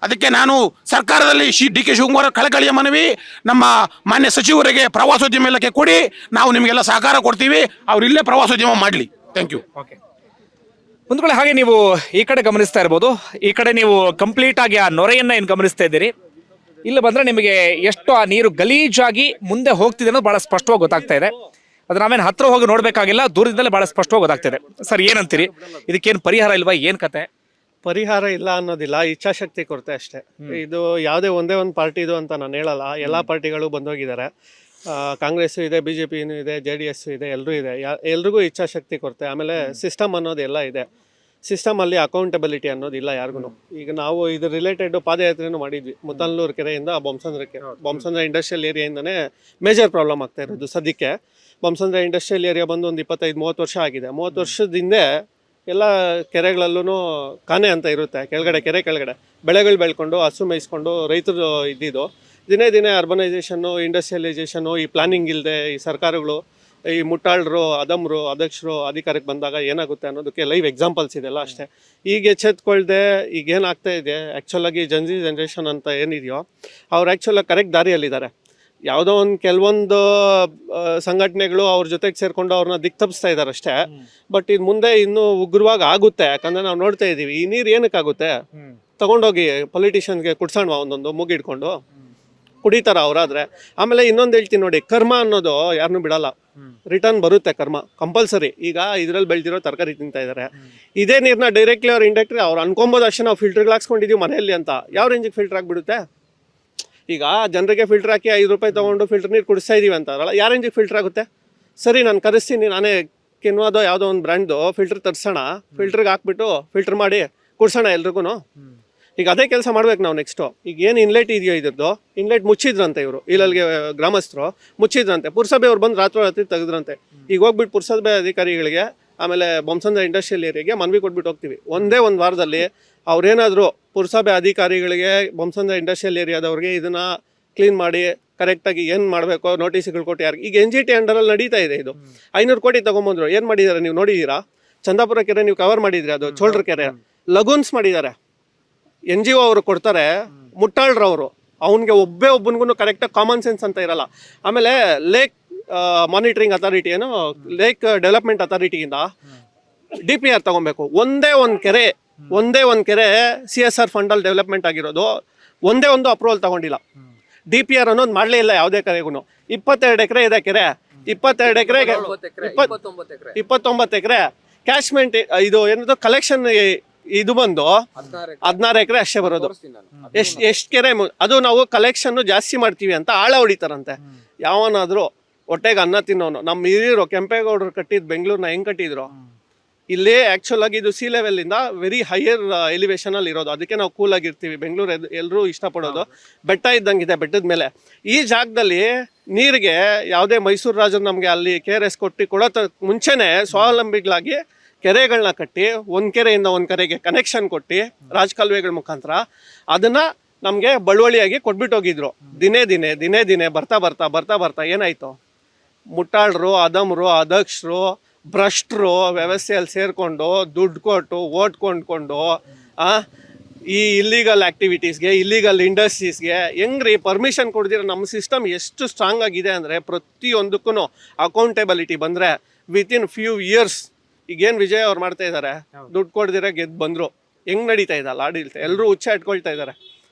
ಅದಕ್ಕೆ ನಾನು ಸರ್ಕಾರದಲ್ಲಿ DK ಶಿವಕುಮಾರ್ ಕಳಕಳಿಯ ಮನವಿ, ನಮ್ಮ ಮಾನ್ಯ ಸಚಿವರಿಗೆ ಪ್ರವಾಸೋದ್ಯಮ ಇಲಾಖೆ ಕೊಡಿ, ನಾವು ನಿಮಗೆಲ್ಲ ಸಹಕಾರ ಕೊಡ್ತೀವಿ, ಅವ್ರು ಇಲ್ಲೇ ಪ್ರವಾಸೋದ್ಯಮ ಮಾಡಲಿ. Thank you. ಓಕೆ, ಒಂದು ಕಡೆ ಹಾಗೆ ನೀವು ಈ ಕಡೆ ಗಮನಿಸ್ತಾ ಇರ್ಬೋದು. ಈ ಕಡೆ ನೀವು ಕಂಪ್ಲೀಟ್ ಆಗಿ ಆ ನೊರೆಯನ್ನ ಏನು ಗಮನಿಸ್ತಾ ಇದ್ದೀರಿ, ಇಲ್ಲಿ ಬಂದ್ರೆ ನಿಮಗೆ ಎಷ್ಟು ಆ ನೀರು ಗಲೀಜಾಗಿ ಮುಂದೆ ಹೋಗ್ತಿದೆ ಅನ್ನೋದು ಬಹಳ ಸ್ಪಷ್ಟವಾಗಿ ಗೊತ್ತಾಗ್ತಾ ಇದೆ. ಅದು ನಾವೇನು ಹತ್ರ ಹೋಗಿ ನೋಡ್ಬೇಕಾಗಿಲ್ಲ, ದೂರದಿಂದಲೇ ಬಹಳ ಸ್ಪಷ್ಟವಾಗಿ ಗೊತ್ತಾಗ್ತಿದೆ. ಸರ್, ಏನಂತೀರಿ, ಇದಕ್ಕೇನು ಪರಿಹಾರ ಇಲ್ವಾ, ಏನು ಕತೆ? ಪರಿಹಾರ ಇಲ್ಲ ಅನ್ನೋದಿಲ್ಲ, ಇಚ್ಛಾಶಕ್ತಿ ಕೊರತೆ ಅಷ್ಟೇ. ಇದು ಯಾವುದೇ ಒಂದೇ ಒಂದು ಪಾರ್ಟಿದು ಅಂತ ನಾನು ಹೇಳಲ್ಲ. ಎಲ್ಲ ಪಾರ್ಟಿಗಳು ಬಂದೋಗಿದ್ದಾರೆ. ಕಾಂಗ್ರೆಸ್ಸು ಇದೆ, BJP ಇದೆ, JDS ಇದೆ, ಎಲ್ಲರೂ ಇದೆ. ಎಲ್ರಿಗೂ ಇಚ್ಛಾಶಕ್ತಿ ಕೊರತೆ. ಆಮೇಲೆ ಸಿಸ್ಟಮ್ ಅನ್ನೋದೆಲ್ಲ ಇದೆ. ಸಿಸ್ಟಮಲ್ಲಿ ಅಕೌಂಟಬಿಲಿಟಿ ಅನ್ನೋದಿಲ್ಲ ಯಾರಿಗೂ. ಈಗ ನಾವು ಇದು ರಿಲೇಟೆಡ್ ಪಾದಯಾತ್ರೆನೂ ಮಾಡಿದ್ವಿ. ಮುತ್ತಲ್ನೂರು ಕೆರೆಯಿಂದ ಬೊಮ್ಮಸಂದ್ರಕ್ಕೆ. ಬೊಮ್ಮಸಂದ್ರ ಇಂಡಸ್ಟ್ರಿಯಲ್ ಏರಿಯಾಯಿಂದನೇ ಮೇಜರ್ ಪ್ರಾಬ್ಲಮ್ ಆಗ್ತಾ ಇರೋದು ಸದ್ಯಕ್ಕೆ. ಬೊಮ್ಮಸಂದ್ರ ಇಂಡಸ್ಟ್ರಿಯಲ್ ಏರಿಯಾ ಬಂದು ಒಂದು 25-30 ವರ್ಷ ಆಗಿದೆ. 30 ವರ್ಷದ ಹಿಂದೆ ಎಲ್ಲ ಕೆರೆಗಳಲ್ಲೂ ಕಾನೆ ಅಂತ ಇರುತ್ತೆ, ಕೆಳಗಡೆ ಕೆರೆ ಬೆಳೆಗಳು ಬೆಳ್ಕೊಂಡು ಹಸು ಮೇಯಿಸ್ಕೊಂಡು ರೈತರು ಇದ್ದಿದ್ದು. ದಿನೇ ದಿನೇ ಅರ್ಬನೈಸೇಷನ್ನು, ಇಂಡಸ್ಟ್ರಿಯಲೈಸೇಷನ್ನು, ಈ ಪ್ಲಾನಿಂಗ್ ಇಲ್ಲದೆ ಈ ಸರ್ಕಾರಗಳು, ಈ ಮುಟ್ಟಾಳರು, ಅಧಮರು, ಅಧ್ಯಕ್ಷರು ಅಧಿಕಾರಕ್ಕೆ ಬಂದಾಗ ಏನಾಗುತ್ತೆ ಅನ್ನೋದಕ್ಕೆ ಲೈವ್ ಎಕ್ಸಾಂಪಲ್ಸ್ ಇದೆಲ್ಲ ಅಷ್ಟೇ. ಈಗ ಎಚ್ಚೆತ್ಕೊಳ್ದೆ ಈಗ ಏನಾಗ್ತಾ ಇದೆ, ಆ್ಯಕ್ಚುಲಾಗಿ ಜನರೇಷನ್ ಅಂತ ಏನಿದೆಯೋ ಅವ್ರು ಆ್ಯಕ್ಚುಲಾಗಿ ಕರೆಕ್ಟ್ ದಾರಿಯಲ್ಲಿದ್ದಾರೆ. ಯಾವುದೋ ಒಂದು ಕೆಲವೊಂದು ಸಂಘಟನೆಗಳು ಅವ್ರ ಜೊತೆಗೆ ಸೇರಿಕೊಂಡು ಅವ್ರನ್ನ ದಿಕ್ತಪ್ಪಿಸ್ತಾ ಇದ್ದಾರೆ ಅಷ್ಟೇ. ಬಟ್ ಇದು ಮುಂದೆ ಇನ್ನೂ ಉಗ್ರವಾಗಿ ಆಗುತ್ತೆ. ಯಾಕಂದರೆ ನಾವು ನೋಡ್ತಾ ಇದ್ದೀವಿ, ಈ ನೀರು ಏನಕ್ಕಾಗುತ್ತೆ, ತಗೊಂಡೋಗಿ ಪೊಲಿಟಿಷಿಯನ್ಸ್ಗೆ ಕುಡ್ಸೋಣ, ಒಂದೊಂದು ಮುಗಿಡ್ಕೊಂಡು ಕುಡಿತಾರ ಅವರಾದ್ರೆ. ಆಮೇಲೆ ಇನ್ನೊಂದು ಹೇಳ್ತೀನಿ ನೋಡಿ, ಕರ್ಮ ಅನ್ನೋದು ಯಾರನ್ನೂ ಬಿಡಲ್ಲ, ರಿಟರ್ನ್ ಬರುತ್ತೆ ಕರ್ಮ ಕಂಪಲ್ಸರಿ. ಈಗ ಇದರಲ್ಲಿ ಬೆಳೆದಿರೋ ತರಕಾರಿ ತಿಂತಾ ಇದ್ದಾರೆ, ಇದೇ ನೀರನ್ನ ಡೈರೆಕ್ಟ್ಲಿ ಅವ್ರು ಇಂಡೈರೆಕ್ಟ್ಲಿ ಅವ್ರು ಅನ್ಕೊಬೋದು ಅಷ್ಟೇ, ನಾವು ಫಿಲ್ಟರ್ಗಳು ಹಾಕ್ಸ್ಕೊಂಡಿದ್ದೀವಿ ಮನೆಯಲ್ಲಿ ಅಂತ. ಯಾವ ರೇಂಜಿಗೆ ಫಿಲ್ಟರ್ ಆಗಿಬಿಡುತ್ತೆ? ಈಗ ಜನರಿಗೆ ಫಿಲ್ಟರ್ ಹಾಕಿ 5 ರೂಪಾಯಿ ತೊಗೊಂಡು ಫಿಲ್ಟರ್ ನೀರು ಕುಡಿಸ್ತಾ ಇದ್ದೀವಿ ಅಂತಾರಲ್ಲ, ಯಾವ ರೇಂಜಿಗೆ ಫಿಲ್ಟರ್ ಆಗುತ್ತೆ? ಸರಿ, ನಾನು ಕರೆಸ್ತೀನಿ, ನಾನೇ ಕೆನ್ವಾದೋ ಯಾವುದೋ ಒಂದು ಬ್ರ್ಯಾಂಡ್ದು ಫಿಲ್ಟರ್ ತರಿಸೋಣ, ಫಿಲ್ಟರ್ಗೆ ಹಾಕ್ಬಿಟ್ಟು ಫಿಲ್ಟರ್ ಮಾಡಿ ಕುಡ್ಸೋಣ ಎಲ್ರಿಗೂ. ಈಗ ಅದೇ ಕೆಲಸ ಮಾಡ್ಬೇಕು ನಾವು ನೆಕ್ಸ್ಟು. ಈಗ ಏನು ಇನ್ಲೆಟ್ ಇದೆಯೋ ಇದ್ರದ್ದು, ಇನ್ಲೆಟ್ ಮುಚ್ಚಿದ್ರಂತೆ ಇವರು, ಇಲ್ಲಲ್ಲಿಗೆ ಗ್ರಾಮಸ್ಥರು ಮುಚ್ಚಿದ್ರಂತೆ. ಪುರಸಭೆ ಅವ್ರು ಬಂದು ರಾತ್ರಿ ತೆಗೆದ್ರಂತೆ. ಈಗ ಹೋಗ್ಬಿಟ್ಟು ಪುರಸಭೆ ಅಧಿಕಾರಿಗಳಿಗೆ ಆಮೇಲೆ ಬೊಮ್ಮಸಂದ್ರ ಇಂಡಸ್ಟ್ರಿಯಲ್ ಏರಿಯಾಗೆ ಮನವಿ ಕೊಟ್ಬಿಟ್ಟು ಹೋಗ್ತೀವಿ. ಒಂದೇ ಒಂದು ವಾರದಲ್ಲಿ ಅವ್ರೇನಾದರೂ ಪುರಸಭೆ ಅಧಿಕಾರಿಗಳಿಗೆ, ಬೊಮ್ಮಸಂದ್ರ ಇಂಡಸ್ಟ್ರಿಯಲ್ ಏರಿಯಾದವ್ರಿಗೆ ಇದನ್ನು ಕ್ಲೀನ್ ಮಾಡಿ ಕರೆಕ್ಟಾಗಿ ಏನು ಮಾಡಬೇಕು ನೋಟಿಸ್ಗಳು ಕೊಟ್ಟು ಯಾರಿಗೆ. ಈಗ NGT ಅಂಡರಲ್ಲಿ ನಡೀತಾ ಇದೆ ಇದು. 500 ಕೋಟಿ ತೊಗೊಂಬಂದ್ರು. ಏನು ಮಾಡಿದ್ದಾರೆ ನೀವು ನೋಡಿದ್ದೀರಾ? ಚಂದಾಪುರ ಕೆರೆ ನೀವು ಕವರ್ ಮಾಡಿದ್ರಿ, ಅದು ಚೋಳ್ರ ಕೆರೆ ಲಗೂನ್ಸ್ ಮಾಡಿದ್ದಾರೆ. NGO ಅವರು ಕೊಡ್ತಾರೆ, ಮುಟ್ಟಾಳ್ರವರು ಅವನಿಗೆ ಒಬ್ಬನಿಗೂ ಕರೆಕ್ಟಾಗಿ ಕಾಮನ್ ಸೆನ್ಸ್ ಅಂತ ಇರಲ್ಲ. ಆಮೇಲೆ ಲೇಕ್ ಮಾನಿಟರಿಂಗ್ ಅಥಾರಿಟಿ, ಏನು ಲೇಕ್ ಡೆವಲಪ್ಮೆಂಟ್ ಅಥಾರಿಟಿಯಿಂದ DPR ತಗೊಬೇಕು. ಒಂದೇ ಒಂದು ಕೆರೆ CSR ಫಂಡಲ್ಲಿ ಡೆವಲಪ್ಮೆಂಟ್ ಆಗಿರೋದು, ಒಂದೇ ಒಂದು ಅಪ್ರೂವಲ್ ತಗೊಂಡಿಲ್ಲ. DPR ಅನ್ನೋದು ಮಾಡಲೇ ಇಲ್ಲ ಯಾವುದೇ ಕೆರೆಗೂ. 22 ಎಕರೆ ಇದೆ ಕೆರೆ, 22 ಎಕರೆಗೆ 29 ಎಕರೆ ಕ್ಯಾಶ್ಮೆಂಟ್. ಇದು ಏನದು ಕಲೆಕ್ಷನ್ ಇದು ಬಂದು 16 ಎಕರೆ ಅಷ್ಟೇ ಬರೋದು. ಎಷ್ಟು ಕೆರೆ ಅದು ನಾವು ಕಲೆಕ್ಷನ್ ಜಾಸ್ತಿ ಮಾಡ್ತೀವಿ ಅಂತ ಆಳ ಹೊಡಿತಾರಂತೆ. ಯಾವನಾದ್ರೂ ಹೊಟ್ಟೆಗೆ ಅನ್ನ ತಿನ್ನೋನು. ನಮ್ಮ ಹಿರಿಯರು ಕೆಂಪೇಗೌಡರು ಕಟ್ಟಿದ್ದು ಬೆಂಗಳೂರನ್ನ ಹೆಂಗೆ ಕಟ್ಟಿದ್ರು, ಇಲ್ಲಿ ಆ್ಯಕ್ಚುಲ್ ಆಗಿ ಇದು ಸಿ ಲೆವೆಲಿಂದ ವೆರಿ ಹೈಯರ್ ಎಲಿವೇಶನಲ್ಲಿ ಇರೋದು. ಅದಕ್ಕೆ ನಾವು ಕೂಲಾಗಿರ್ತೀವಿ. ಬೆಂಗಳೂರು ಎಲ್ಲರೂ ಇಷ್ಟಪಡೋದು. ಬೆಟ್ಟ ಇದ್ದಂಗಿದೆ, ಬೆಟ್ಟದ ಮೇಲೆ. ಈ ಜಾಗದಲ್ಲಿ ನೀರಿಗೆ ಯಾವುದೇ ಮೈಸೂರು ರಾಜರು ನಮಗೆ ಅಲ್ಲಿ KRS ಕೊಡೋ ಮುಂಚೆನೇ ಸ್ವಾವಲಂಬಿಗಳಾಗಿ ಕೆರೆಗಳನ್ನ ಕಟ್ಟಿ, ಒಂದು ಕೆರೆಯಿಂದ ಒಂದು ಕೆರೆಗೆ ಕನೆಕ್ಷನ್ ಕೊಟ್ಟು ರಾಜಕಾಲುವೆಗಳ ಮುಖಾಂತರ ಅದನ್ನು ನಮಗೆ ಬಳುವಳಿಯಾಗಿ ಕೊಟ್ಬಿಟ್ಟು ಹೋಗಿದ್ರು. ದಿನೇ ಬರ್ತಾ ಏನಾಯಿತು, ಮುಟ್ಟಾಳರು, ಅಧಮರು, ಅಧ್ಯಕ್ಷರು, ಭ್ರಷ್ಟರು ವ್ಯವಸ್ಥೆಯಲ್ಲಿ ಸೇರಿಕೊಂಡು ದುಡ್ಡು ಕೊಟ್ಟು ಓಟ್ ಕೊಂಡ್ಕೊಂಡು ಈ ಇಲ್ಲಿಗಲ್ ಆ್ಯಕ್ಟಿವಿಟೀಸ್ಗೆ, ಇಲ್ಲಿಗಲ್ ಇಂಡಸ್ಟ್ರೀಸ್ಗೆ ಹೆಂಗ್ರಿ ಪರ್ಮಿಷನ್ ಕೊಡ್ದಿರ ನಮ್ಮ ಸಿಸ್ಟಮ್ ಎಷ್ಟು ಸ್ಟ್ರಾಂಗ್ ಆಗಿದೆ ಅಂದರೆ ಪ್ರತಿಯೊಂದಕ್ಕೂ ಅಕೌಂಟೆಬಿಲಿಟಿ ಬಂದರೆ ವಿತಿನ್ ಫ್ಯೂ ಇಯರ್ಸ್ ಈಗೇನು ವಿಜಯ್ ಅವ್ರು ಮಾಡ್ತಾ ಇದ್ದಾರೆ, ದುಡ್ಡು ಕೊಡ್ದಿರ ಗೆದ್ದು ಬಂದರು. ಹೆಂಗೆ ನಡೀತಾ ಇದೆ ಆಡಳಿತ? ಎಲ್ಲರೂ ಹುಚ್ಚ ಇಟ್ಕೊಳ್ತಾ ಇದ್ದಾರೆ,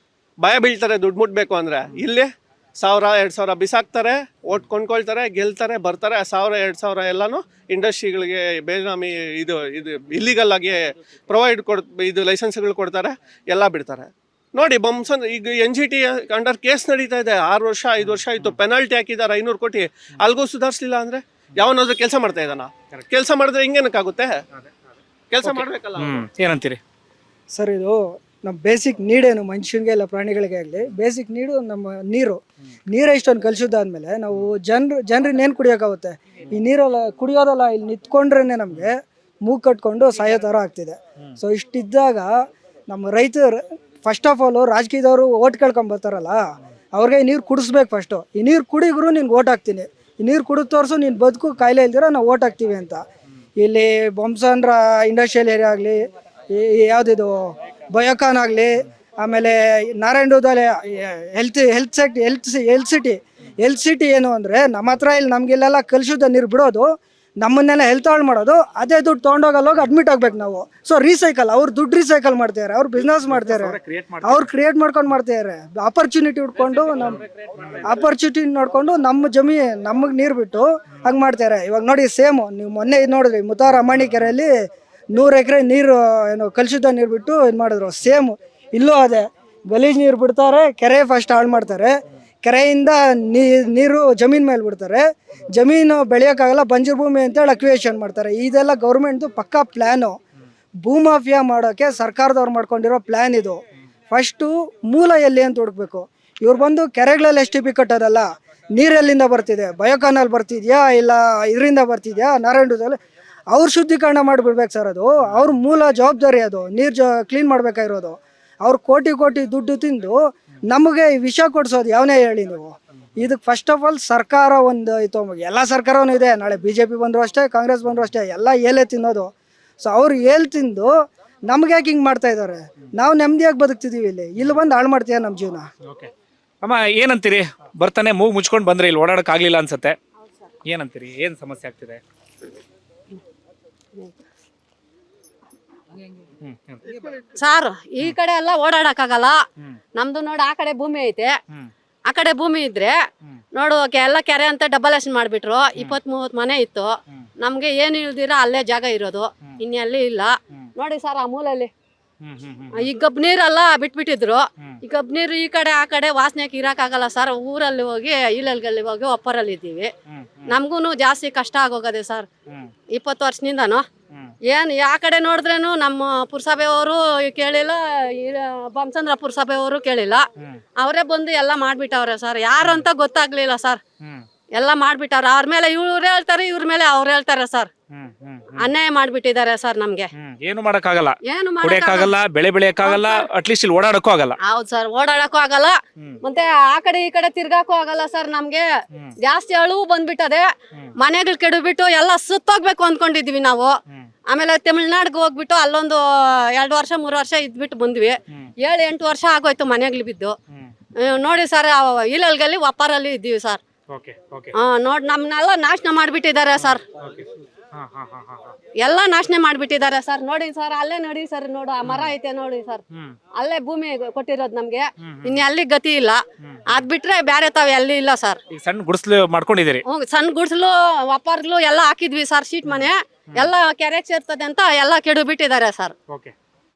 ಭಯ ಬೀಳ್ತಾರೆ ದುಡ್ಡು ಮುಟ್ಬೇಕು ಅಂದರೆ. ಇಲ್ಲಿ 1000-2000 ಬಿಸಾಕ್ತಾರೆ, ಓಟ್ ಕೊಂಡ್ಕೊಳ್ತಾರೆ, ಗೆಲ್ತಾರೆ, ಬರ್ತಾರೆ. 1000-2000 ಎಲ್ಲನೂ ಇಂಡಸ್ಟ್ರಿಗಳಿಗೆ ಬೇನಾಮಿ ಇದು ಇಲ್ಲಿಗಲ್ ಆಗಿ ಇದು ಲೈಸೆನ್ಸ್ಗಳು ಕೊಡ್ತಾರೆ, ಎಲ್ಲ ಬಿಡ್ತಾರೆ. ನೋಡಿ ಬಂಸನ್ ಈಗ NGT ಅಂಡರ್ ಕೇಸ್ ನಡೀತಾ ಇದೆ, 6 ವರ್ಷ 5 ವರ್ಷ ಆಯಿತು, ಪೆನಾಲ್ಟಿ ಹಾಕಿದ್ದಾರೆ 500 ಕೋಟಿ. ಅಲ್ಗೂ ಸುಧಾರಿಸಲಿಲ್ಲ ಅಂದರೆ ಯಾವನಾದ್ರೂ ಕೆಲಸ ಮಾಡ್ತಾ ಇದ್ದಾನ? ಕೆಲಸ ಮಾಡಿದ್ರೆ ಹಿಂಗೇನಕ್ಕಾಗುತ್ತೆ? ಕೆಲಸ ಮಾಡಬೇಕಲ್ಲ. ಏನಂತೀರಿ ಸರ್, ಇದು ನಮ್ಮ ಬೇಸಿಕ್ ನೀಡೇನು ಮನುಷ್ಯನಿಗೆ ಇಲ್ಲ ಪ್ರಾಣಿಗಳಿಗೆ ಆಗಲಿ, ಬೇಸಿಕ್ ನೀಡು ನಮ್ಮ ನೀರೇ ಇಷ್ಟೊಂದು ಕಲುಷಿತ ಆದಮೇಲೆ ನಾವು ಜನರಿಗೆ ಏನು ಕುಡಿಯೋಕ್ಕಾಗುತ್ತೆ? ಈ ನೀರೆಲ್ಲ ಕುಡಿಯೋದಲ್ಲ, ಇಲ್ಲಿ ನಿಂತ್ಕೊಂಡ್ರೇ ನಮಗೆ ಮೂಗು ಕಟ್ಕೊಂಡು ಸಾಯೋ ಥರ ಆಗ್ತಿದೆ. ಸೊ ಇಷ್ಟಿದ್ದಾಗ ನಮ್ಮ ರೈತರು ಫಸ್ಟ್ ಆಫ್ ಆಲು ರಾಜಕೀಯದವರು ಓಟ್ ಕೇಳ್ಕೊಂಬರ್ತಾರಲ್ಲ, ಅವ್ರಿಗೆ ನೀರು ಕುಡಿಸ್ಬೇಕು ಫಸ್ಟು. ಈ ನೀರು ಕುಡಿದ್ರು ನಿನ್ಗೆ ಓಟ್ ಹಾಕ್ತೀನಿ, ಈ ನೀರು ಕುಡಿದು ತೋರಿಸು, ನೀನು ಬದುಕು ಕಾಯಿಲೆ ಇಲ್ದಿರ ನಾವು ಓಟ್ ಹಾಕ್ತೀವಿ ಅಂತ. ಇಲ್ಲಿ ಬೊಮ್ಸಂದ್ರ ಇಂಡಸ್ಟ್ರಿಯಲ್ ಏರಿಯಾ ಆಗಲಿ, ಯಾವುದಿದು ಬಯೋಕಾನ್ ಆಗಲಿ, ಆಮೇಲೆ ನಾರಾಯಣದಲ್ಲಿ ಹೆಲ್ತ್ ಸಿಟಿ ಏನು ಅಂದರೆ ನಮ್ಮ ಹತ್ರ ಇಲ್ಲಿ ನಮಗಿಲ್ಲೆಲ್ಲ ಕಲುಷಿತ ನೀರು ಬಿಡೋದು, ನಮ್ಮನ್ನೆಲ್ಲ ಹೆಲ್ತ್ ಹಾಳು ಮಾಡೋದು, ಅದೇ ದುಡ್ಡು ತೊಗೊಂಡೋಗಲ್ಲೋಗಿ ಅಡ್ಮಿಟ್ ಆಗ್ಬೇಕು ನಾವು. ಸೊ ರೀಸೈಕಲ್, ಅವ್ರು ದುಡ್ಡು ರೀಸೈಕಲ್ ಮಾಡ್ತಾರೆ, ಅವ್ರು ಬಿಸ್ನೆಸ್ ಮಾಡ್ತಾರೆ, ಅವ್ರು ಕ್ರಿಯೇಟ್ ಮಾಡ್ಕೊಂಡು ಮಾಡ್ತಾರೆ. ಆಪರ್ಚುನಿಟಿ ಹುಡ್ಕೊಂಡು ನೋಡ್ಕೊಂಡು ನಮ್ಮ ನಮಗೆ ನೀರು ಬಿಟ್ಟು ಹಂಗೆ ಮಾಡ್ತಾರೆ. ಇವಾಗ ನೋಡಿ ಸೇಮು, ನೀವು ಮೊನ್ನೆ ಇದು ನೋಡಿದ್ರಿ ಮುತಾರ್ ಅಮಾಣಿ ಕೆರೆಯಲ್ಲಿ 100 ಎಕರೆ ನೀರು ಏನು ಕಲುಷಿತ ನೀರು ಬಿಟ್ಟು ಇದು ಮಾಡಿದ್ರು. ಸೇಮ್ ಇಲ್ಲೂ ಅದೇ ಗಲೀಜು ನೀರು ಬಿಡ್ತಾರೆ, ಕೆರೆ ಫಸ್ಟ್ ಹಾಳು ಮಾಡ್ತಾರೆ, ಕೆರೆಯಿಂದ ನೀರು ಜಮೀನು ಮೇಲೆ ಬಿಡ್ತಾರೆ, ಜಮೀನು ಬೆಳೆಯೋಕ್ಕಾಗಲ್ಲ, ಬಂಜರು ಭೂಮಿ ಅಂತೇಳಿ ಅಕ್ವಿಯೇಷನ್ ಮಾಡ್ತಾರೆ. ಇದೆಲ್ಲ ಗೌರ್ಮೆಂಟ್ದು ಪಕ್ಕಾ ಪ್ಲ್ಯಾನು. ಭೂಮಾಫಿಯಾ ಮಾಡೋಕ್ಕೆ ಸರ್ಕಾರದವ್ರು ಮಾಡ್ಕೊಂಡಿರೋ ಪ್ಲ್ಯಾನ್ ಇದು. ಫಸ್ಟು ಮೂಲ ಎಲ್ಲಿ ಅಂತ ಹುಡುಕ್ಬೇಕು. ಇವ್ರು ಬಂದು ಕೆರೆಗಳಲ್ಲಿ STP ಕಟ್ಟೋದಲ್ಲ, ನೀರೆಲ್ಲಿಂದ ಬರ್ತಿದೆ, ಬಯೋಕಾನಲ್ಲಿ ಬರ್ತಿದ್ಯಾ ಇಲ್ಲ ಇದರಿಂದ ಬರ್ತಿದ್ಯಾ ನಾರಾಯಣದಲ್ಲಿ, ಅವ್ರು ಶುದ್ಧೀಕರಣ ಮಾಡಿಬಿಡ್ಬೇಕು ಸರ್. ಅದು ಅವ್ರ ಮೂಲ ಜವಾಬ್ದಾರಿ, ಅದು ನೀರು ಕ್ಲೀನ್ ಮಾಡಬೇಕಾಗಿರೋದು. ಅವ್ರು ಕೋಟಿ ದುಡ್ಡು ತಿಂದು ನಮಗೆ ವಿಷ ಕೊಡಿಸೋದು ಯಾವನೇ ಹೇಳಿ ನೀವು. ಇದಕ್ಕೆ ಫಸ್ಟ್ ಆಫ್ ಆಲ್ ಸರ್ಕಾರ ಒಂದು ಇತ್ತು, ಎಲ್ಲ ಸರ್ಕಾರವೂ ಇದೆ, ನಾಳೆ BJP ಬಂದರೂ ಅಷ್ಟೇ, ಕಾಂಗ್ರೆಸ್ ಬಂದರೂ ಅಷ್ಟೇ, ಎಲ್ಲ ಏಲೇ ತಿನ್ನೋದು. ಸೊ ಅವ್ರು ಏಲ್ ತಿಂದು ನಮ್ಗೆ ಯಾಕೆ ಹಿಂಗೆ ಮಾಡ್ತಾ ಇದ್ದಾರೆ? ನಾವು ನೆಮ್ಮದಿಯಾಗಿ ಬದುಕ್ತಿದ್ದೀವಿ, ಇಲ್ಲಿ ಬಂದು ಹಾಳು ಮಾಡ್ತೀಯ ನಮ್ಮ ಜೀವನ. ಅಮ್ಮ ಏನಂತೀರಿ? ಬರ್ತಾನೆ ಮೂಗು ಮುಚ್ಕೊಂಡು ಬಂದ್ರೆ ಇಲ್ಲಿ ಓಡಾಡಕ್ ಆಗ್ಲಿಲ್ಲ ಅನ್ಸತ್ತೆ, ಏನಂತೀರಿ? ಏನ್ ಸಮಸ್ಯೆ ಆಗ್ತಿದೆ? ಸಾರ್ ಈ ಕಡೆ ಎಲ್ಲ ಓಡಾಡಕ್ಕಾಗಲ್ಲ. ನಮ್ದು ನೋಡಿ ಆ ಕಡೆ ಭೂಮಿ ಐತೆ, ಆ ಕಡೆ ಭೂಮಿ ಇದ್ರೆ ನೋಡು ಎಲ್ಲ ಕೆರೆ ಅಂತ ಡಬಲೇಷನ್ ಮಾಡ್ಬಿಟ್ರು. 20-30 ಮನೆ ಇತ್ತು, ನಮ್ಗೆ ಏನು ಇಲ್ದಿರ ಅಲ್ಲೇ ಜಾಗ ಇರೋದು, ಇನ್ನೆಲ್ಲಿ ಇಲ್ಲ. ನೋಡಿ ಸರ್ ಆ ಮೂಲಲ್ಲಿ ಈ ಗಬ್ ನೀರೆಲ್ಲ ಬಿಟ್ಬಿಟ್ಟಿದ್ರು. ಈ ಗಬ್ ನೀರು ಈ ಕಡೆ ಆ ಕಡೆ ವಾಸನೆಗೆ ಇರಕ್ಕಾಗಲ್ಲ ಸರ್. ಊರಲ್ಲಿ ಹೋಗಿ ಇಲ್ಲಲ್ಲಿ ಹೋಗಿ ಒಪ್ಪರಲ್ಲಿ ಇದ್ದೀವಿ. ನಮ್ಗೂ ಜಾಸ್ತಿ ಕಷ್ಟ ಆಗೋಗದೆ ಸರ್ 20 ವರ್ಷದಿಂದನು. ಏನು ಯಾ ಕಡೆ ನೋಡಿದ್ರೇನು ನಮ್ಮ ಪುರಸಭೆಯವರು ಕೇಳಿಲ್ಲ, ಬೊಮ್ಮಸಂದ್ರ ಪುರಸಭೆಯವರು ಕೇಳಿಲ್ಲ. ಅವರೇ ಬಂದು ಎಲ್ಲ ಮಾಡ್ಬಿಟ್ಟವ್ರೆ ಸರ್. ಯಾರು ಅಂತ ಗೊತ್ತಾಗ್ಲಿಲ್ಲ ಸರ್, ಎಲ್ಲ ಮಾಡ್ಬಿಟ್ಟವ್ರೆ. ಅವ್ರ ಮೇಲೆ ಇವ್ರು ಹೇಳ್ತಾರೆ, ಇವ್ರ ಮೇಲೆ ಅವ್ರು ಹೇಳ್ತಾರೆ ಸರ್. ಅನ್ಯಾಯ ಮಾಡ್ಬಿಟ್ಟಿದ್ದಾರೆ ಸರ್ ನಮ್ಗೆ. ಏನು ಮಾಡಕ್ಕಾಗಲ್ಲ, ಏನು ಕುಡಿಯಕ್ಕಾಗಲ್ಲ, ಬೆಳೆ ಬೆಳೆಯಕ್ಕಾಗಲ್ಲ, ಅಟ್ಲೀಸ್ಟ್ ಇಲ್ಲಿ ಓಡಾಡಕ್ಕೂ ಆಗಲ್ಲ. ಹೌದು ಸರ್, ಓಡಾಡಕ್ಕೂ ಆಗಲ್ಲ, ಮತ್ತೆ ಆ ಕಡೆ ಈ ಕಡೆ ತಿರ್ಗಾಕೂ ಆಗಲ್ಲ ಸರ್. ನಮ್ಗೆ ಜಾಸ್ತಿ ಅಳುವು ಬಂದ್ಬಿಟ್ಟದೆ. ಮನೆಗಳು ಕೆಡಬಿಟ್ಟು ಎಲ್ಲ ಸುತ್ತೋಗ್ಬೇಕು ಅಂದ್ಕೊಂಡಿದ್ವಿ ನಾವು. ಆಮೇಲೆ ತಮಿಳ್ನಾಡಿಗೆ ಹೋಗ್ಬಿಟ್ಟು ಅಲ್ಲೊಂದು 2 ವರ್ಷ 3 ವರ್ಷ ಇದ್ಬಿಟ್ಟು ಬಂದ್ವಿ. 7-8 ವರ್ಷ ಆಗೋಯ್ತು ಮನೆಗಳು ಬಿದ್ದು. ನೋಡಿ ಸರ್, ಇಲ್ಲಲ್ಲಿ ಒಪ್ಪರಲ್ಲಿ ಇದ್ದೀವಿ ಸರ್. ನೋಡಿ ನಮ್ಮನ್ನೆಲ್ಲ ನಾಶನ ಮಾಡ್ಬಿಟ್ಟಿದ್ದಾರೆ ಸರ್, ಎಲ್ಲ ನಾಶನ ಮಾಡ್ಬಿಟ್ಟಿದ್ದಾರೆ ಸರ್. ನೋಡಿ ಸರ್, ಅಲ್ಲೇ ನೋಡಿ ಸರ್, ನೋಡು ಆ ಮರ ಐತೆ ನೋಡಿ ಸರ್, ಅಲ್ಲೇ ಭೂಮಿ ಕೊಟ್ಟಿರೋದು ನಮ್ಗೆ. ಇನ್ನು ಅಲ್ಲಿ ಗತಿ ಇಲ್ಲ, ಅದ್ ಬಿಟ್ರೆ ಬೇರೆ ತಾವ್ ಎಲ್ಲಿ ಇಲ್ಲ ಸರ್. ಸಣ್ಣ ಗುಡಿಸ್ಲು ಮಾಡ್ಕೊಂಡಿದ್ದೀರಿ? ಸಣ್ಣ ಗುಡಿಸ್ಲು ಒಪ್ಪರ್ಲು ಎಲ್ಲ ಹಾಕಿದ್ವಿ ಸರ್. ಶೀಟ್ ಮನೆ ಎಲ್ಲ ಕೆರೆಗೆ ಸೇರ್ತದೆ ಅಂತ ಎಲ್ಲ ಕೆಡು ಬಿಟ್ಟಿದ್ದಾರೆ ಸರ್.